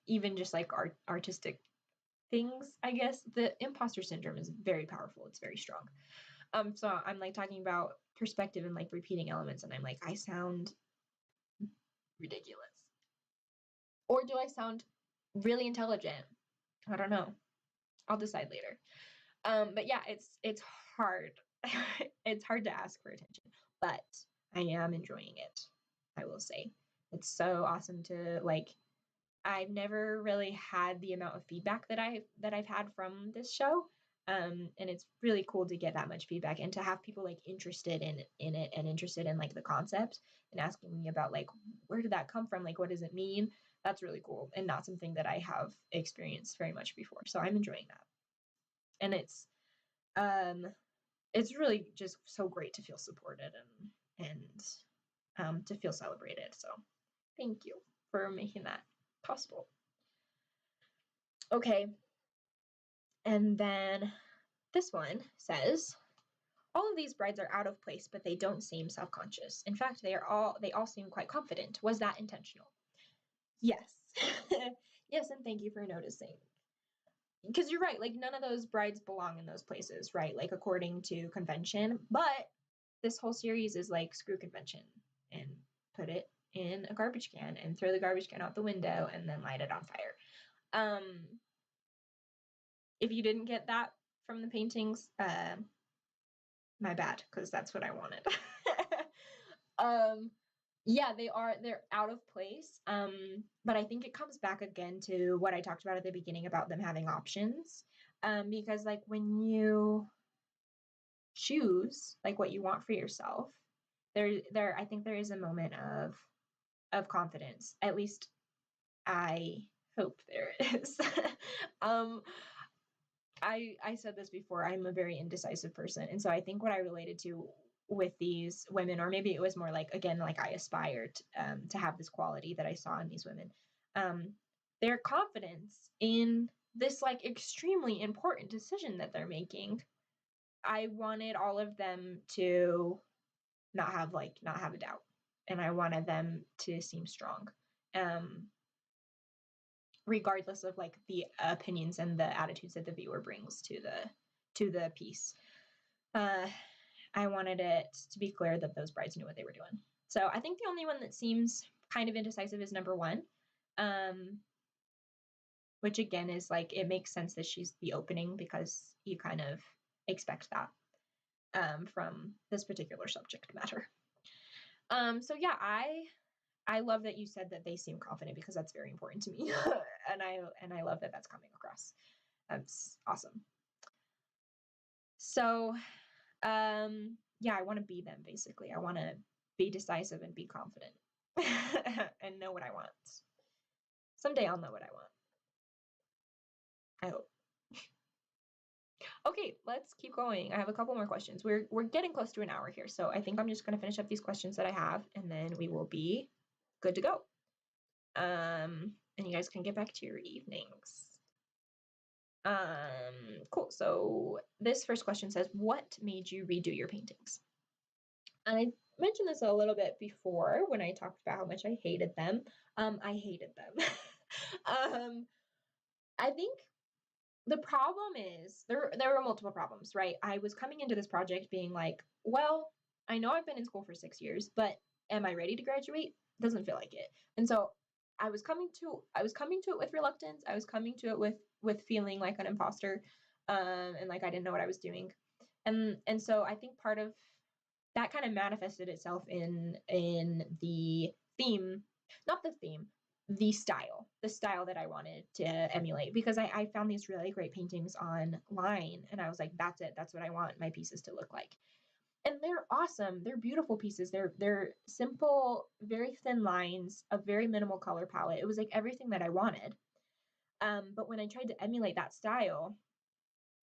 even just like artistic things. I guess the imposter syndrome is very powerful. It's very strong. So I'm like talking about perspective and like repeating elements, and I'm like, I sound ridiculous, or do I sound really intelligent? I don't know. I'll decide later. But yeah, it's hard. It's hard to ask for attention, but I am enjoying it. I will say it's so awesome to like. I've never really had the amount of feedback that I've had from this show. And it's really cool to get that much feedback and to have people like interested in it and interested in like the concept and asking me about like, where did that come from? Like, what does it mean? That's really cool and not something that I have experienced very much before. So I'm enjoying that. And it's really just so great to feel supported and to feel celebrated. So thank you for making that possible. Okay. And then this one says, all of these brides are out of place, but they don't seem self-conscious. In fact, they all seem quite confident. Was that intentional? Yes. Yes, and thank you for noticing. Because you're right, like none of those brides belong in those places, right? Like according to convention. But this whole series is like screw convention and put it in a garbage can and throw the garbage can out the window and then light it on fire. If you didn't get that from the paintings, my bad, because that's what I wanted. Yeah, they're out of place. But I think it comes back again to what I talked about at the beginning about them having options. Because like when you choose like what you want for yourself, I think there is a moment of confidence. At least I hope there is. I said this before, I'm a very indecisive person. And so I think what I related to with these women, or maybe it was more like, again, like I aspired to have this quality that I saw in these women, their confidence in this like extremely important decision that they're making. I wanted all of them to not have a doubt. And I wanted them to seem strong. Regardless of like the opinions and the attitudes that the viewer brings to the piece. I wanted it to be clear that those brides knew what they were doing. So I think the only one that seems kind of indecisive is number 1. Which again is like, it makes sense that she's the opening because you kind of expect that from this particular subject matter. So yeah, I love that you said that they seem confident because that's very important to me. and I love that that's coming across. That's awesome. So, yeah, I want to be them basically. I want to be decisive and be confident and know what I want. Someday I'll know what I want. I hope. Okay, let's keep going. I have a couple more questions. We're getting close to an hour here, so I think I'm just going to finish up these questions that I have, and then we will be good to go. And you guys can get back to your evenings. Cool. So this first question says, what made you redo your paintings? I mentioned this a little bit before when I talked about how much I hated them. I hated them. I think the problem is there were multiple problems, right? I was coming into this project being like, well, I know I've been in school for 6 years, but am I ready to graduate? Doesn't feel like it. And so I was coming to it with reluctance. I was coming to it with feeling like an imposter, and like I didn't know what I was doing. And so I think part of that kind of manifested itself in the theme, not the theme, the style that I wanted to emulate, because I found these really great paintings online and I was like, that's it. That's what I want my pieces to look like. And they're awesome. They're beautiful pieces. They're simple, very thin lines, a very minimal color palette. It was like everything that I wanted. But when I tried to emulate that style,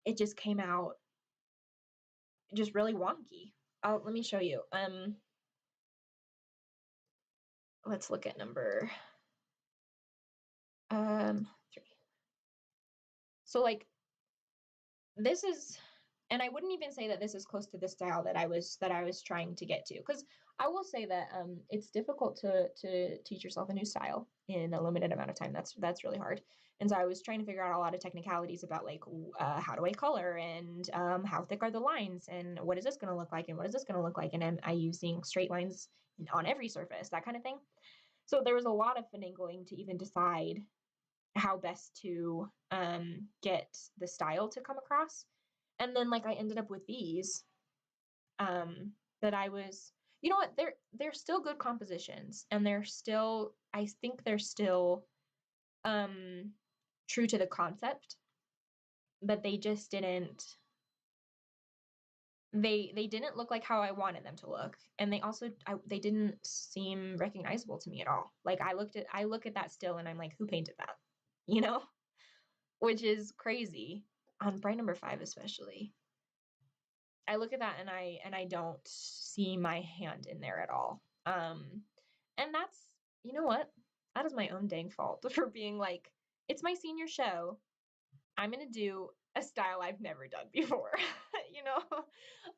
it just came out just really wonky. Let me show you. Let's look at number 3. So like this is, and I wouldn't even say that this is close to the style that I was trying to get to, because I will say that it's difficult to teach yourself a new style in a limited amount of time. That's really hard. And so I was trying to figure out a lot of technicalities about like how do I color, and how thick are the lines, and what is this going to look like, and what is this going to look like, and am I using straight lines on every surface, that kind of thing. So there was a lot of finagling to even decide how best to get the style to come across. And then like I ended up with these that I was, you know what, they're still good compositions, and they're still, I think they're still true to the concept, but they just didn't, they didn't look like how I wanted them to look. And they also, they didn't seem recognizable to me at all. Like I look at that still and I'm like, who painted that? You know, which is crazy on bride number 5, especially. I look at that and I don't see my hand in there at all. And that's, you know what? That is my own dang fault for being like, it's my senior show. I'm going to do a style I've never done before, you know?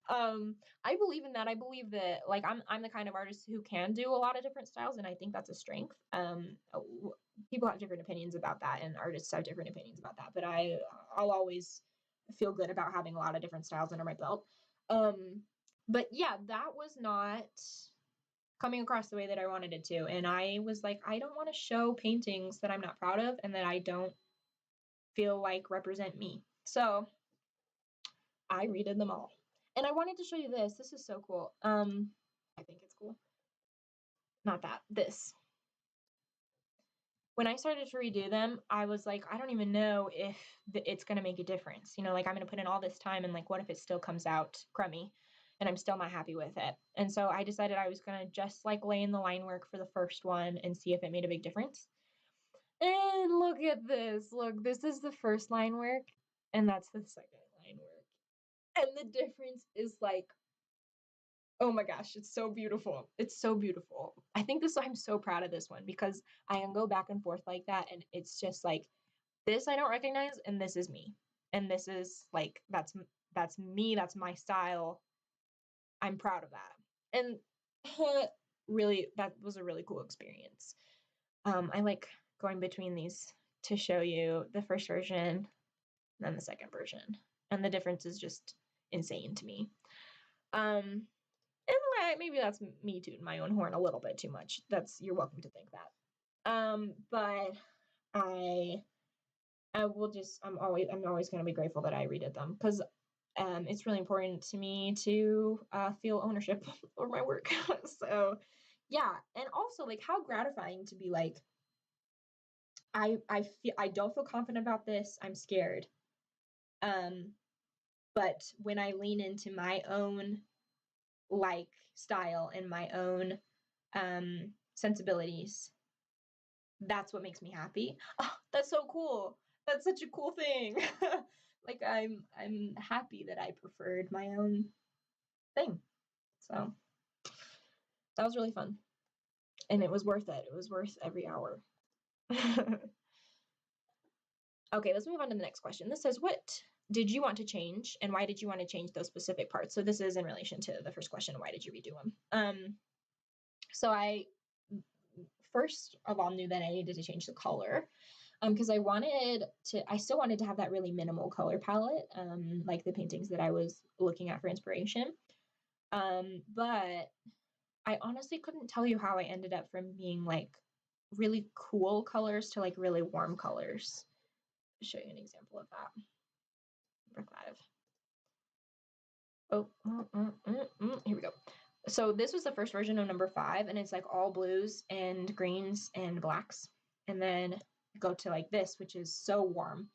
I believe in that. I believe that like I'm the kind of artist who can do a lot of different styles, and I think that's a strength. People have different opinions about that, and artists have different opinions about that. But I'll always feel good about having a lot of different styles under my belt. But yeah, that was not coming across the way that I wanted it to, and I was like, I don't want to show paintings that I'm not proud of and that I don't feel like represent me. So I redid them all. And I wanted to show you this. This is so cool. I think it's cool. Not that. This. When I started to redo them, I was like, I don't even know if it's going to make a difference. You know, like I'm going to put in all this time and like, what if it still comes out crummy and I'm still not happy with it? And so I decided I was going to just like lay in the line work for the first one and see if it made a big difference. And look at this. Look, this is the first line work and that's the second line work. And the difference is like, oh my gosh, it's so beautiful. It's so beautiful. I think I'm so proud of this one because I can go back and forth like that. And it's just like, this I don't recognize and this is me. And this is like, that's me. That's my style. I'm proud of that. And really, that was a really cool experience. I like going between these to show you the first version and then the second version. And the difference is just insane to me. And maybe that's me tooting my own horn a little bit too much. You're welcome to think that. But I'm always going to be grateful that I redid them because it's really important to me to feel ownership over my work. So yeah, and also like how gratifying to be like, I don't feel confident about this. I'm scared. But when I lean into my own like style and my own sensibilities, that's what makes me happy. Oh, that's so cool. That's such a cool thing. Like I'm happy that I preferred my own thing. So that was really fun. And it was worth it. It was worth every hour. Okay, let's move on to the next question. This says, what did you want to change and why did you want to change those specific parts? So this is in relation to the first question, why did you redo them? So I first of all knew that I needed to change the color because I still wanted to have that really minimal color palette, like the paintings that I was looking at for inspiration. But I honestly couldn't tell you how I ended up from being like really cool colors to like really warm colors. I'll show you an example of that. Number 5. Here we go. So this was the first version of number 5, and it's like all blues and greens and blacks. And then go to like this, which is so warm.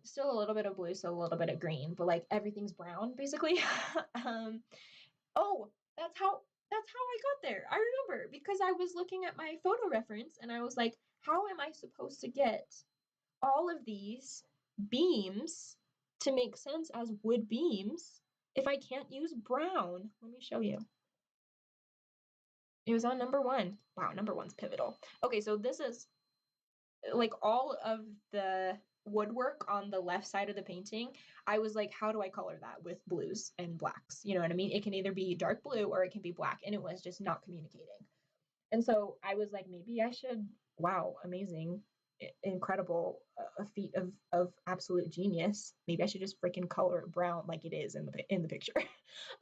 Still a little bit of blue, so a little bit of green, but like everything's brown basically. Oh, that's how I got there. I remember because I was looking at my photo reference and I was like, how am I supposed to get all of these beams to make sense as wood beams if I can't use brown? Let me show you. It was on number 1. Wow, number 1's pivotal. Okay, so this is like all of the woodwork on the left side of the painting. I was like, how do I color that with blues and blacks? You know what I mean? It can either be dark blue or it can be black, and it was just not communicating. And so I was like, maybe I should, wow, amazing, incredible, a feat of absolute genius. Maybe I should just freaking color it brown like it is in the picture.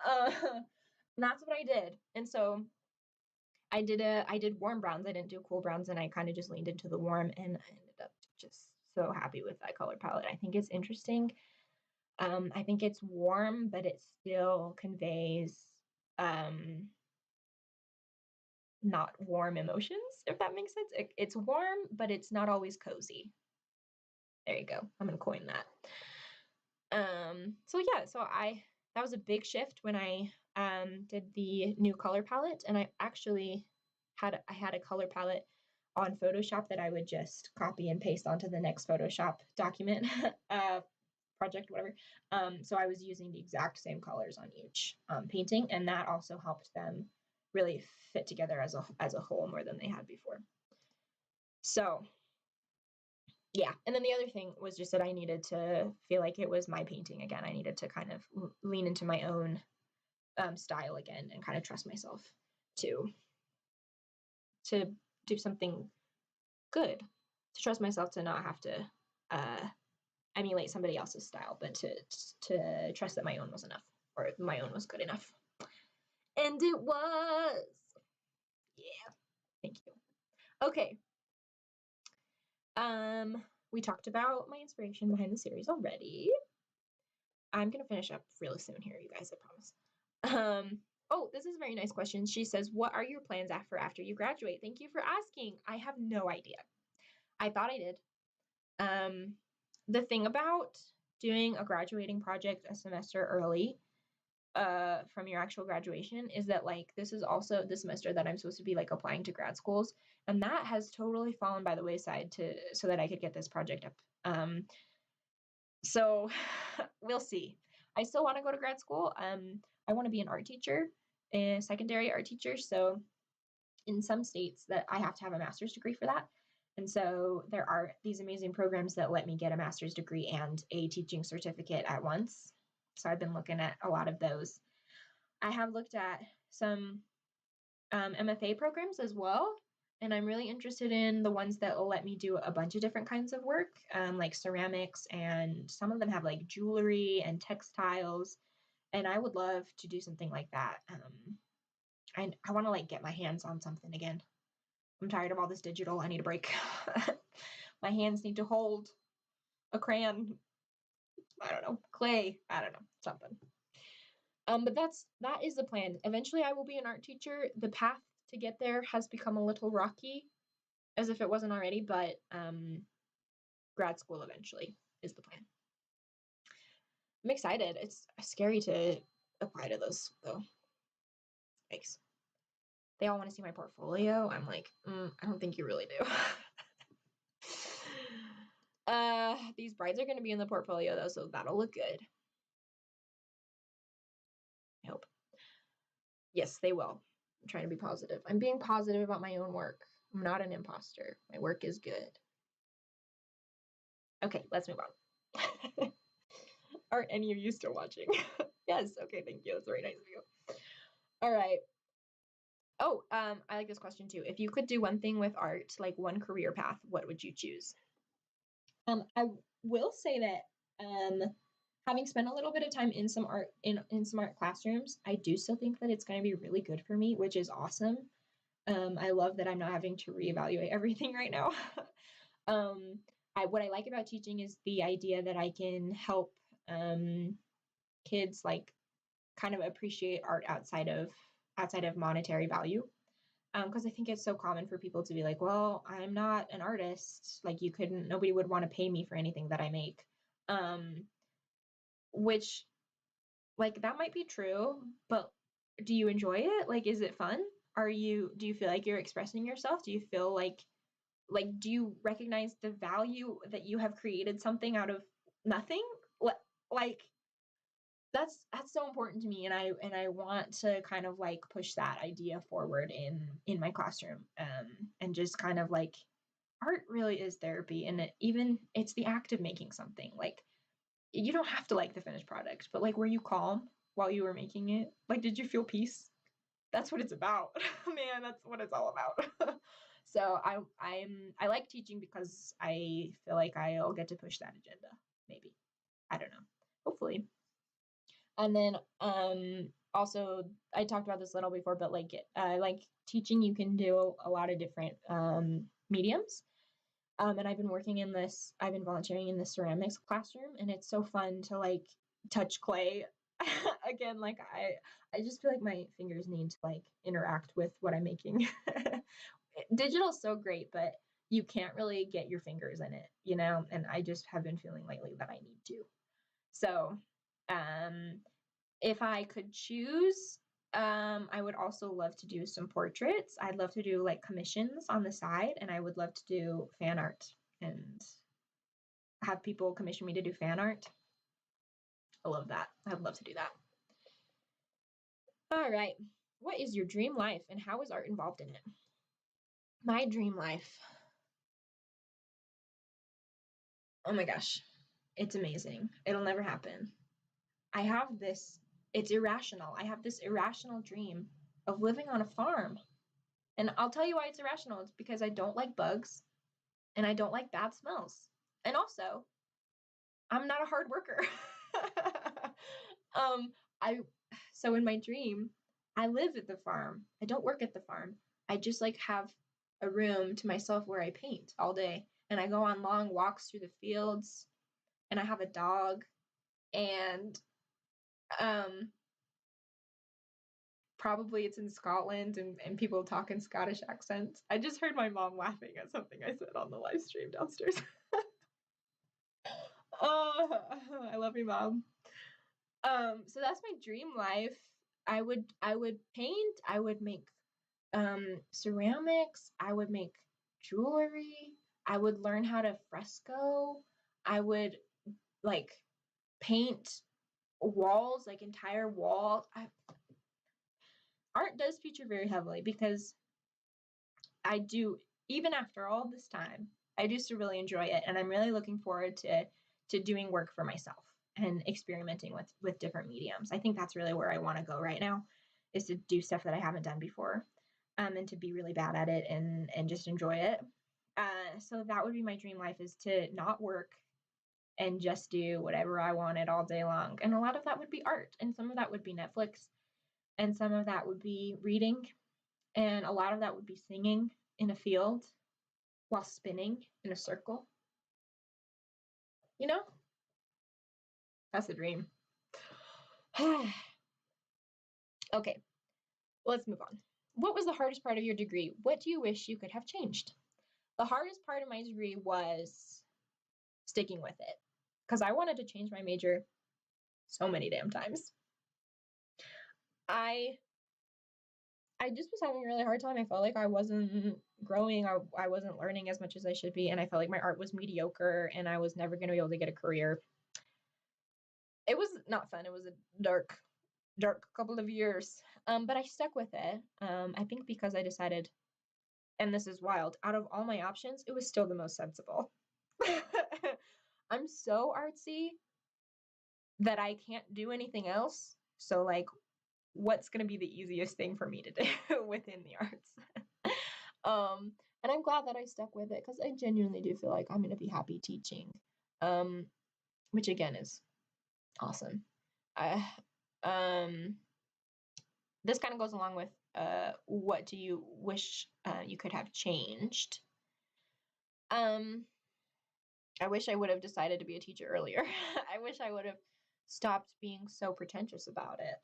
And that's what I did. And so I did warm browns. I didn't do cool browns, and I kind of just leaned into the warm, and I ended up just so happy with that color palette. I think it's interesting. I think it's warm, but it still conveys not warm emotions, if that makes sense. It's warm, but it's not always cozy. There you go. I'm gonna coin that. So yeah, that was a big shift when I did the new color palette, and I actually had a color palette on Photoshop that I would just copy and paste onto the next Photoshop document, project, whatever. So I was using the exact same colors on each painting, and that also helped them really fit together as a whole more than they had before. So yeah. And then the other thing was just that I needed to feel like it was my painting again. I needed to kind of lean into my own style again and kind of trust myself to do something good, to trust myself to not have to emulate somebody else's style, but to trust that my own was enough, or my own was good enough. And it was. Yeah. Thank you. Okay. We talked about my inspiration behind the series already. I'm gonna finish up really soon here, you guys, I promise. Oh, this is a very nice question. She says, what are your plans after you graduate? Thank you for asking. I have no idea. I thought I did. The thing about doing a graduating project a semester early from your actual graduation is that, like, this is also the semester that I'm supposed to be like applying to grad schools, and that has totally fallen by the wayside so that I could get this project up. So we'll see. I still want to go to grad school. I want to be an art teacher, a secondary art teacher. So in some states that I have to have a master's degree for that. And so there are these amazing programs that let me get a master's degree and a teaching certificate at once. So I've been looking at a lot of those. I have looked at some MFA programs as well. And I'm really interested in the ones that will let me do a bunch of different kinds of work, like ceramics, and some of them have like jewelry and textiles. And I would love to do something like that. I want to like get my hands on something again. I'm tired of all this digital. I need a break. My hands need to hold a crayon. I don't know, clay. I don't know, something. But that is the plan. Eventually I will be an art teacher. The path to get there has become a little rocky, as if it wasn't already, but grad school eventually is the plan. I'm excited. It's scary to apply to those though. Thanks. They all want to see my portfolio. I'm like, I don't think you really do. These brides are going to be in the portfolio though, so that'll look good. I hope. Yes, they will. I'm trying to be positive. I'm being positive about my own work. I'm not an imposter. My work is good. Okay, let's move on. Are any of you still watching? Yes, okay, thank you. That's very nice of you. All right. Oh, I like this question too. If you could do one thing with art, like one career path, what would you choose? I will say that having spent a little bit of time in some art classrooms, I do still think that it's going to be really good for me, which is awesome. I love that I'm not having to reevaluate everything right now. What I like about teaching is the idea that I can help kids like kind of appreciate art outside of monetary value. Because I think it's so common for people to be like, well, I'm not an artist. Like nobody would want to pay me for anything that I make. Which, like, that might be true, but do you enjoy it? Like, is it fun? Do you feel like you're expressing yourself? Do you feel like, do you recognize the value that you have created something out of nothing? Like, that's so important to me, and I want to kind of like push that idea forward in my classroom, and just kind of like, art really is therapy, and it's the act of making something. Like, you don't have to like the finished product, but like, were you calm while you were making it? Like, did you feel peace? That's what it's about. Man, that's what it's all about. So I like teaching because I feel like I'll get to push that agenda. Maybe, I don't know. Hopefully. And then also, I talked about this a little before, but like teaching, you can do a lot of different mediums. And I've been volunteering in the ceramics classroom, and it's so fun to like touch clay. Again, like I just feel like my fingers need to like interact with what I'm making. Digital is so great, but you can't really get your fingers in it, and I just have been feeling lately that I need to. So, if I could choose, I would also love to do some portraits. I'd love to do like commissions on the side, and I would love to do fan art and have people commission me to do fan art. I love that. I'd love to do that. All right. what is your dream life and how is art involved in it? My dream life. Oh my gosh. It's amazing. It'll never happen. It's irrational. I have this irrational dream of living on a farm. And I'll tell you why it's irrational. It's because I don't like bugs and I don't like bad smells. And also, I'm not a hard worker. um, I so in my dream, I live at the farm. I don't work at the farm. I just like have a room to myself where I paint all day. And I go on long walks through the fields and I have a dog and probably it's in Scotland and people talk in Scottish accents. I just heard my mom laughing at something I said on the live stream downstairs. Oh, I love you, Mom. So that's my dream life. I would paint, I would make ceramics, I would make jewelry, I would learn how to fresco, I would like paint walls, like entire walls. Art does feature very heavily because I do, even after all this time, I do still really enjoy it, and I'm really looking forward to doing work for myself and experimenting with different mediums. I think that's really where I want to go right now, is to do stuff that I haven't done before, and to be really bad at it and just enjoy it. So that would be my dream life, is to not work and just do whatever I wanted all day long. And a lot of that would be art, and some of that would be Netflix, and some of that would be reading, and a lot of that would be singing in a field while spinning in a circle. You know? That's the dream. Okay, let's move on. What was the hardest part of your degree? What do you wish you could have changed? The hardest part of my degree was sticking with it, because I wanted to change my major so many damn times. I just was having a really hard time. I felt like I wasn't growing. I wasn't learning as much as I should be. And I felt like my art was mediocre and I was never going to be able to get a career. It was not fun. It was a dark couple of years. But I stuck with it. I think because I decided, and this is wild, out of all my options, it was still the most sensible. I'm so artsy that I can't do anything else. So like, what's going to be the easiest thing for me to do within the arts? And I'm glad that I stuck with it, because I genuinely do feel like I'm going to be happy teaching, which again is awesome. This kind of goes along with what do you wish you could have changed? I wish I would have decided to be a teacher earlier. I wish I would have stopped being so pretentious about it.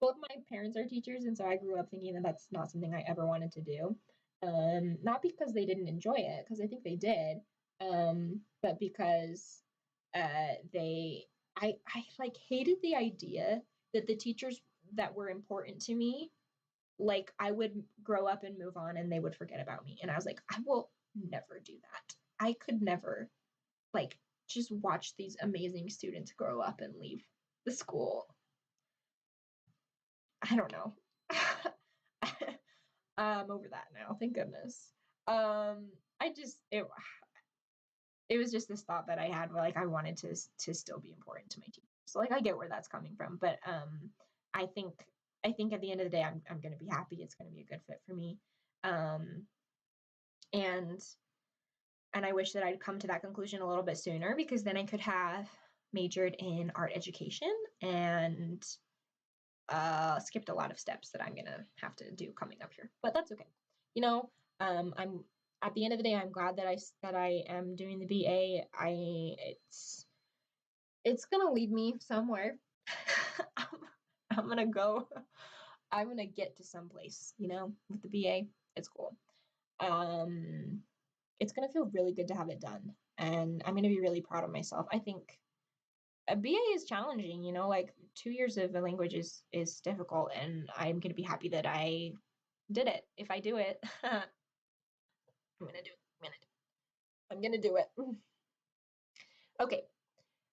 Both my parents are teachers, and so I grew up thinking that that's not something I ever wanted to do. Not because they didn't enjoy it, because I think they did, but because I like hated the idea that the teachers that were important to me, like I would grow up and move on and they would forget about me. And I was like, I will never do that. I could never like just watch these amazing students grow up and leave the school. I don't know. I'm over that now, thank goodness. It was just this thought that I had where like I wanted to still be important to my team. So like I get where that's coming from, but I think at the end of the day I'm gonna be happy. It's gonna be a good fit for me. And I wish that I'd come to that conclusion a little bit sooner, because then I could have majored in art education and skipped a lot of steps that I'm gonna have to do coming up here, but that's okay. You know, I'm at the end of the day, I'm glad that I am doing the BA. It's gonna lead me somewhere. I'm gonna get to someplace, you know, with the BA. It's cool. It's gonna feel really good to have it done, and I'm gonna be really proud of myself. I think a BA is challenging, you know, like 2 years of a language is difficult, and I'm gonna be happy that I did it. If I do it, I'm gonna do it. I'm gonna do it. Okay.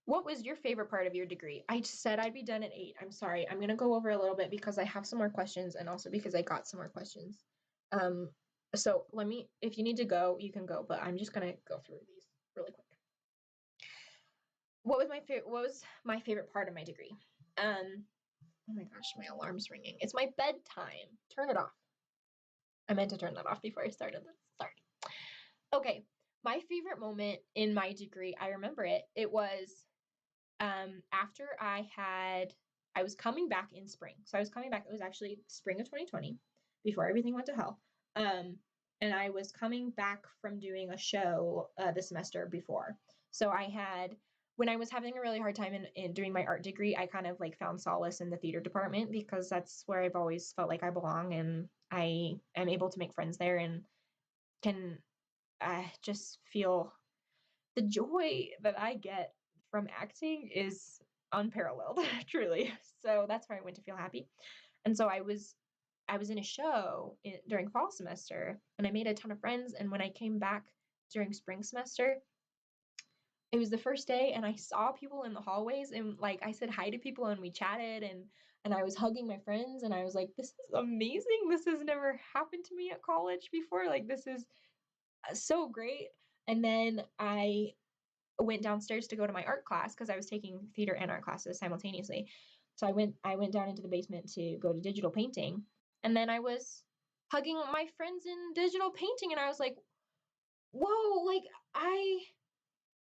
What was your favorite part of your degree? I said I'd be done at 8. I'm sorry. I'm going to go over a little bit because I have some more questions and also because I got some more questions. So if you need to go, you can go, but I'm just going to go through these really quick. What was my favorite part of my degree? Oh my gosh, my alarm's ringing. It's my bedtime. Turn it off. I meant to turn that off before I started this. Sorry. Okay. My favorite moment in my degree, I remember it. It was after I was coming back in spring. So I was coming back, it was actually spring of 2020 before everything went to hell. And I was coming back from doing a show the semester before. So when I was having a really hard time in doing my art degree, I kind of like found solace in the theater department because that's where I've always felt like I belong, and I am able to make friends there and can just feel the joy that I get from acting is unparalleled, truly. So that's where I went to feel happy. And so I was in a show during fall semester, and I made a ton of friends. And when I came back during spring semester, it was the first day, and I saw people in the hallways, and like I said hi to people, and we chatted, and I was hugging my friends, and I was like, this is amazing. This has never happened to me at college before. Like, this is so great. And then I went downstairs to go to my art class because I was taking theater and art classes simultaneously. So I went down into the basement to go to digital painting, and then I was hugging my friends in digital painting, and I was like, whoa, like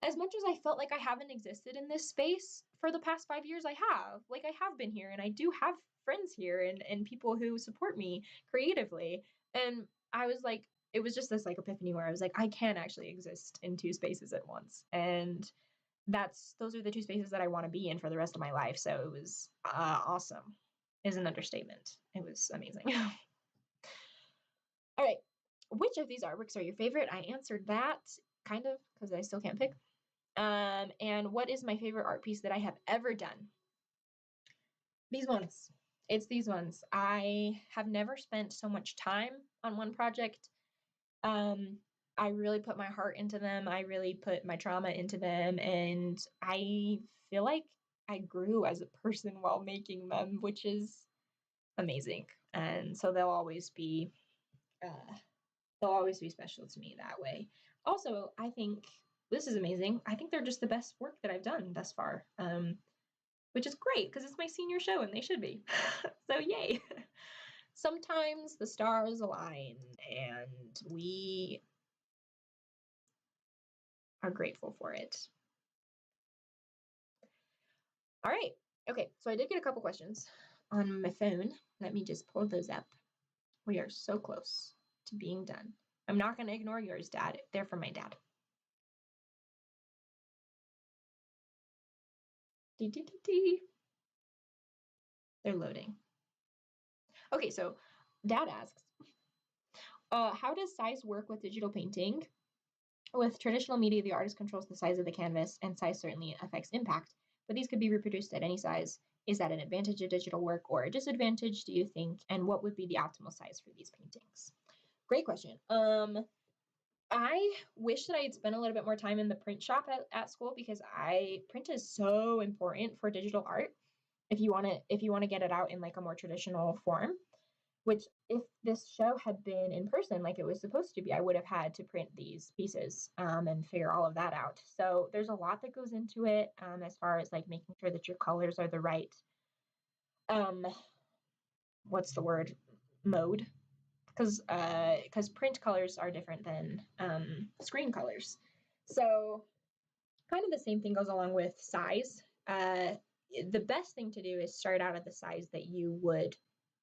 as much as I felt like I haven't existed in this space for the past 5 years, I have. Like, I have been here, and I do have friends here and people who support me creatively. And I was like, it was just this like epiphany where I was like, I can actually exist in two spaces at once. And those are the two spaces that I want to be in for the rest of my life. So it was awesome is an understatement. It was amazing. All right. Which of these artworks are your favorite? I answered that kind of because I still can't pick. And what is my favorite art piece that I have ever done? These ones. It's these ones. I have never spent so much time on one project. I really put my heart into them. I really put my trauma into them, and I feel like I grew as a person while making them, which is amazing. And so they'll always be special to me that way. Also, I think this is amazing. I think they're just the best work that I've done thus far, which is great because it's my senior show and they should be. So yay. Sometimes the stars align and we are grateful for it. All right. Okay, so I did get a couple questions on my phone. Let me just pull those up. We are so close to being done. I'm not going to ignore yours, Dad. They're from my dad. They're loading. Okay, so Dad asks, how does size work with digital painting? With traditional media, the artist controls the size of the canvas, and size certainly affects impact, but these could be reproduced at any size. Is that an advantage of digital work or a disadvantage, do you think? And what would be the optimal size for these paintings? Great question. I wish that I had spent a little bit more time in the print shop at school because print is so important for digital art. If you want to get it out in like a more traditional form, which if this show had been in person like it was supposed to be, I would have had to print these pieces and figure all of that out. So there's a lot that goes into it as far as like making sure that your colors are the right, what's the word, mode, because print colors are different than screen colors. So kind of the same thing goes along with size. The best thing to do is start out at the size that you would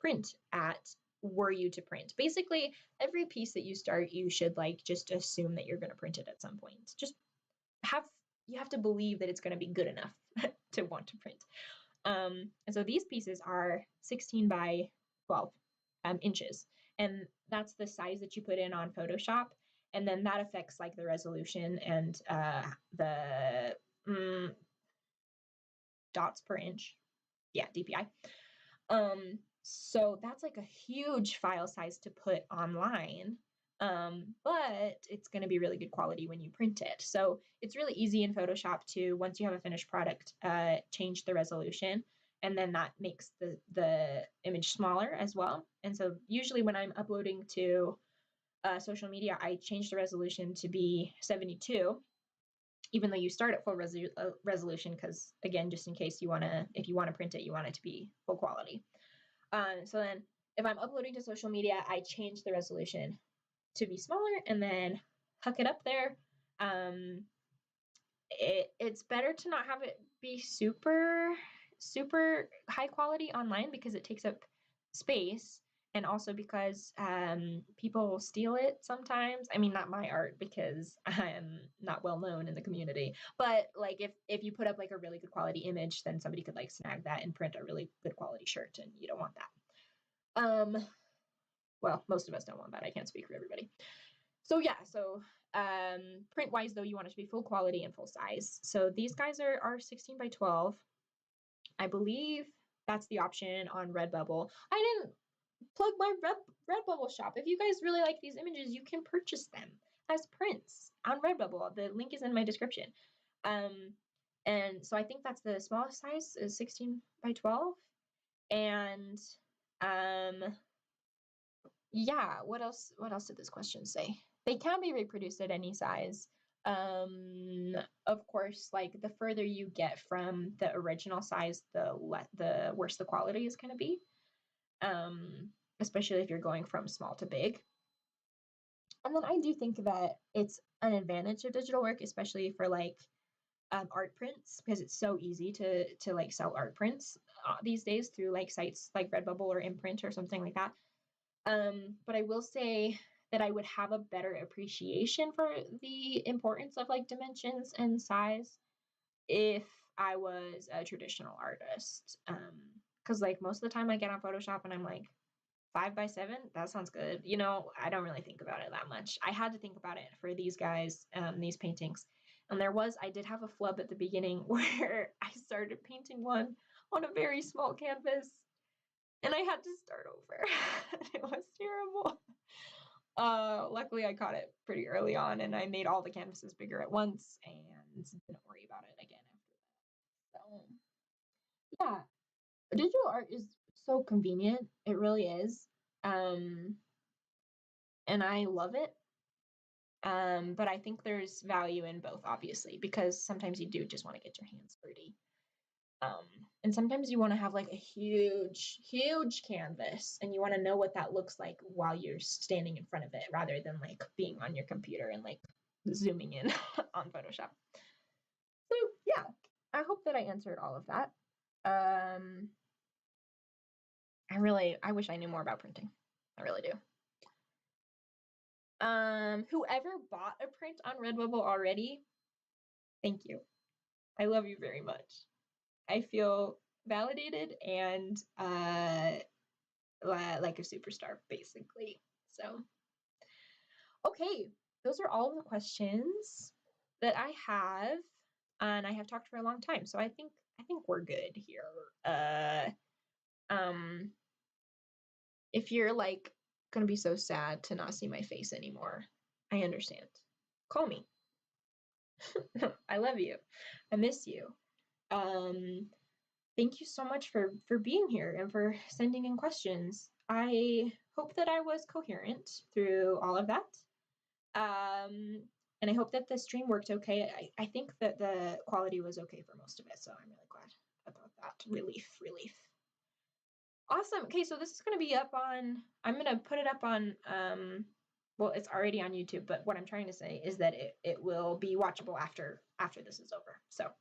print at were you to print. Basically, every piece that you start, you should like just assume that you're going to print it at some point. Just you have to believe that it's going to be good enough to want to print. And so these pieces are 16 by 12 inches, and that's the size that you put in on Photoshop, and then that affects like the resolution and the dots per inch. Yeah, DPI. So that's like a huge file size to put online. but it's going to be really good quality when you print it. So it's really easy in Photoshop to, once you have a finished product, change the resolution, and then that makes the image smaller as well. And so usually when I'm uploading to social media, I change the resolution to be 72, even though you start at full resolution, because again, just in case if you want to print it, you want it to be full quality. So then if I'm uploading to social media, I change the resolution to be smaller and then hook it up there. It's better to not have it be super high quality online, because it takes up space, and also because people will steal it sometimes. I mean, not my art, because I'm not well known in the community, but like if you put up like a really good quality image, then somebody could like snag that and print a really good quality shirt, and you don't want that. Well, most of us don't want that. I can't speak for everybody. So yeah, print wise though, you want it to be full quality and full size. So these guys are 16 by 12. I believe that's the option on Redbubble. I didn't plug my Redbubble shop. If you guys really like these images, you can purchase them as prints on Redbubble. The link is in my description. And so I think that's the smallest size, is 16 by 12. And yeah, what else did this question say? They can be reproduced at any size. Of course, like the further you get from the original size, the worse the quality is going to be. Especially if you're going from small to big. And then I do think that it's an advantage of digital work, especially for like art prints, because it's so easy to like sell art prints these days through like sites like Redbubble or Imprint or something like that. But I will say that I would have a better appreciation for the importance of like dimensions and size if I was a traditional artist. Because like most of the time I get on Photoshop and I'm like, 5 by 7, that sounds good. You know, I don't really think about it that much. I had to think about it for these guys, these paintings. And I did have a flub at the beginning where I started painting one on a very small canvas, and I had to start over. It was terrible. Luckily I caught it pretty early on, and I made all the canvases bigger at once and didn't worry about it again after that. So yeah, digital art is so convenient. It really is. And I love it. But I think there's value in both, obviously, because sometimes you do just want to get your hands dirty. And sometimes you want to have like a huge canvas, and you want to know what that looks like while you're standing in front of it, rather than like being on your computer and like zooming in on Photoshop. So yeah, I hope that I answered all of that. I wish I knew more about printing. I really do. Whoever bought a print on Redbubble already, thank you. I love you very much. I feel validated and like a superstar, basically. So, okay, those are all of the questions that I have, and I have talked for a long time, so I think we're good here. If you're like gonna be so sad to not see my face anymore, I understand. Call me. I love you. I miss you. Thank you so much for being here and for sending in questions. I hope that I was coherent through all of that. And I hope that the stream worked okay. I think that the quality was okay for most of it, so I'm really glad about that. Relief. Awesome. Okay, so this is going to be up on, I'm going to put it up on, well, it's already on YouTube, but what I'm trying to say is that it will be watchable after this is over. So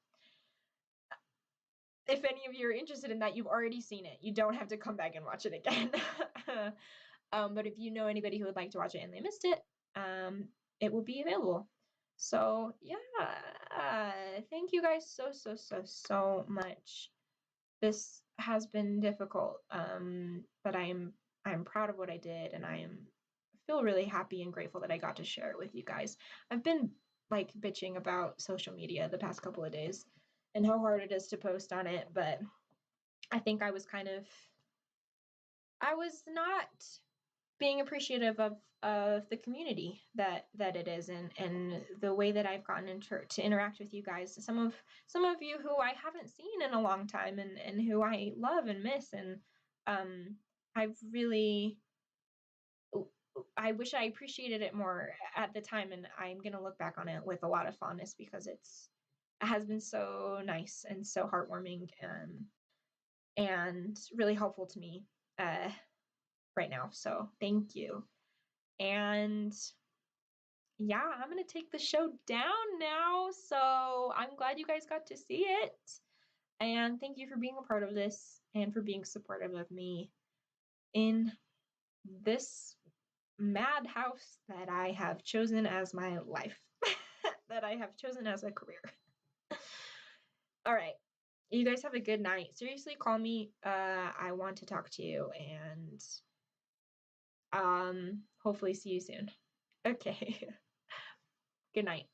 if any of you are interested in that, you've already seen it. You don't have to come back and watch it again. But if you know anybody who would like to watch it and they missed it, it will be available. So yeah, thank you guys so much. This has been difficult, but I'm proud of what I did, and I feel really happy and grateful that I got to share it with you guys. I've been like bitching about social media the past couple of days and how hard it is to post on it, but I think I was not being appreciative of the community that it is, and the way that I've gotten to interact with you guys. Some of you who I haven't seen in a long time, and who I love and miss, and I've really, I wish I appreciated it more at the time, and I'm gonna look back on it with a lot of fondness, because it has been so nice and so heartwarming, and really helpful to me right now. So thank you. And yeah, I'm gonna take the show down now. So I'm glad you guys got to see it. And thank you for being a part of this, and for being supportive of me in this madhouse that I have chosen as my life, that I have chosen as a career. All right. You guys have a good night. Seriously, call me. I want to talk to you, and hopefully see you soon. Okay. Good night.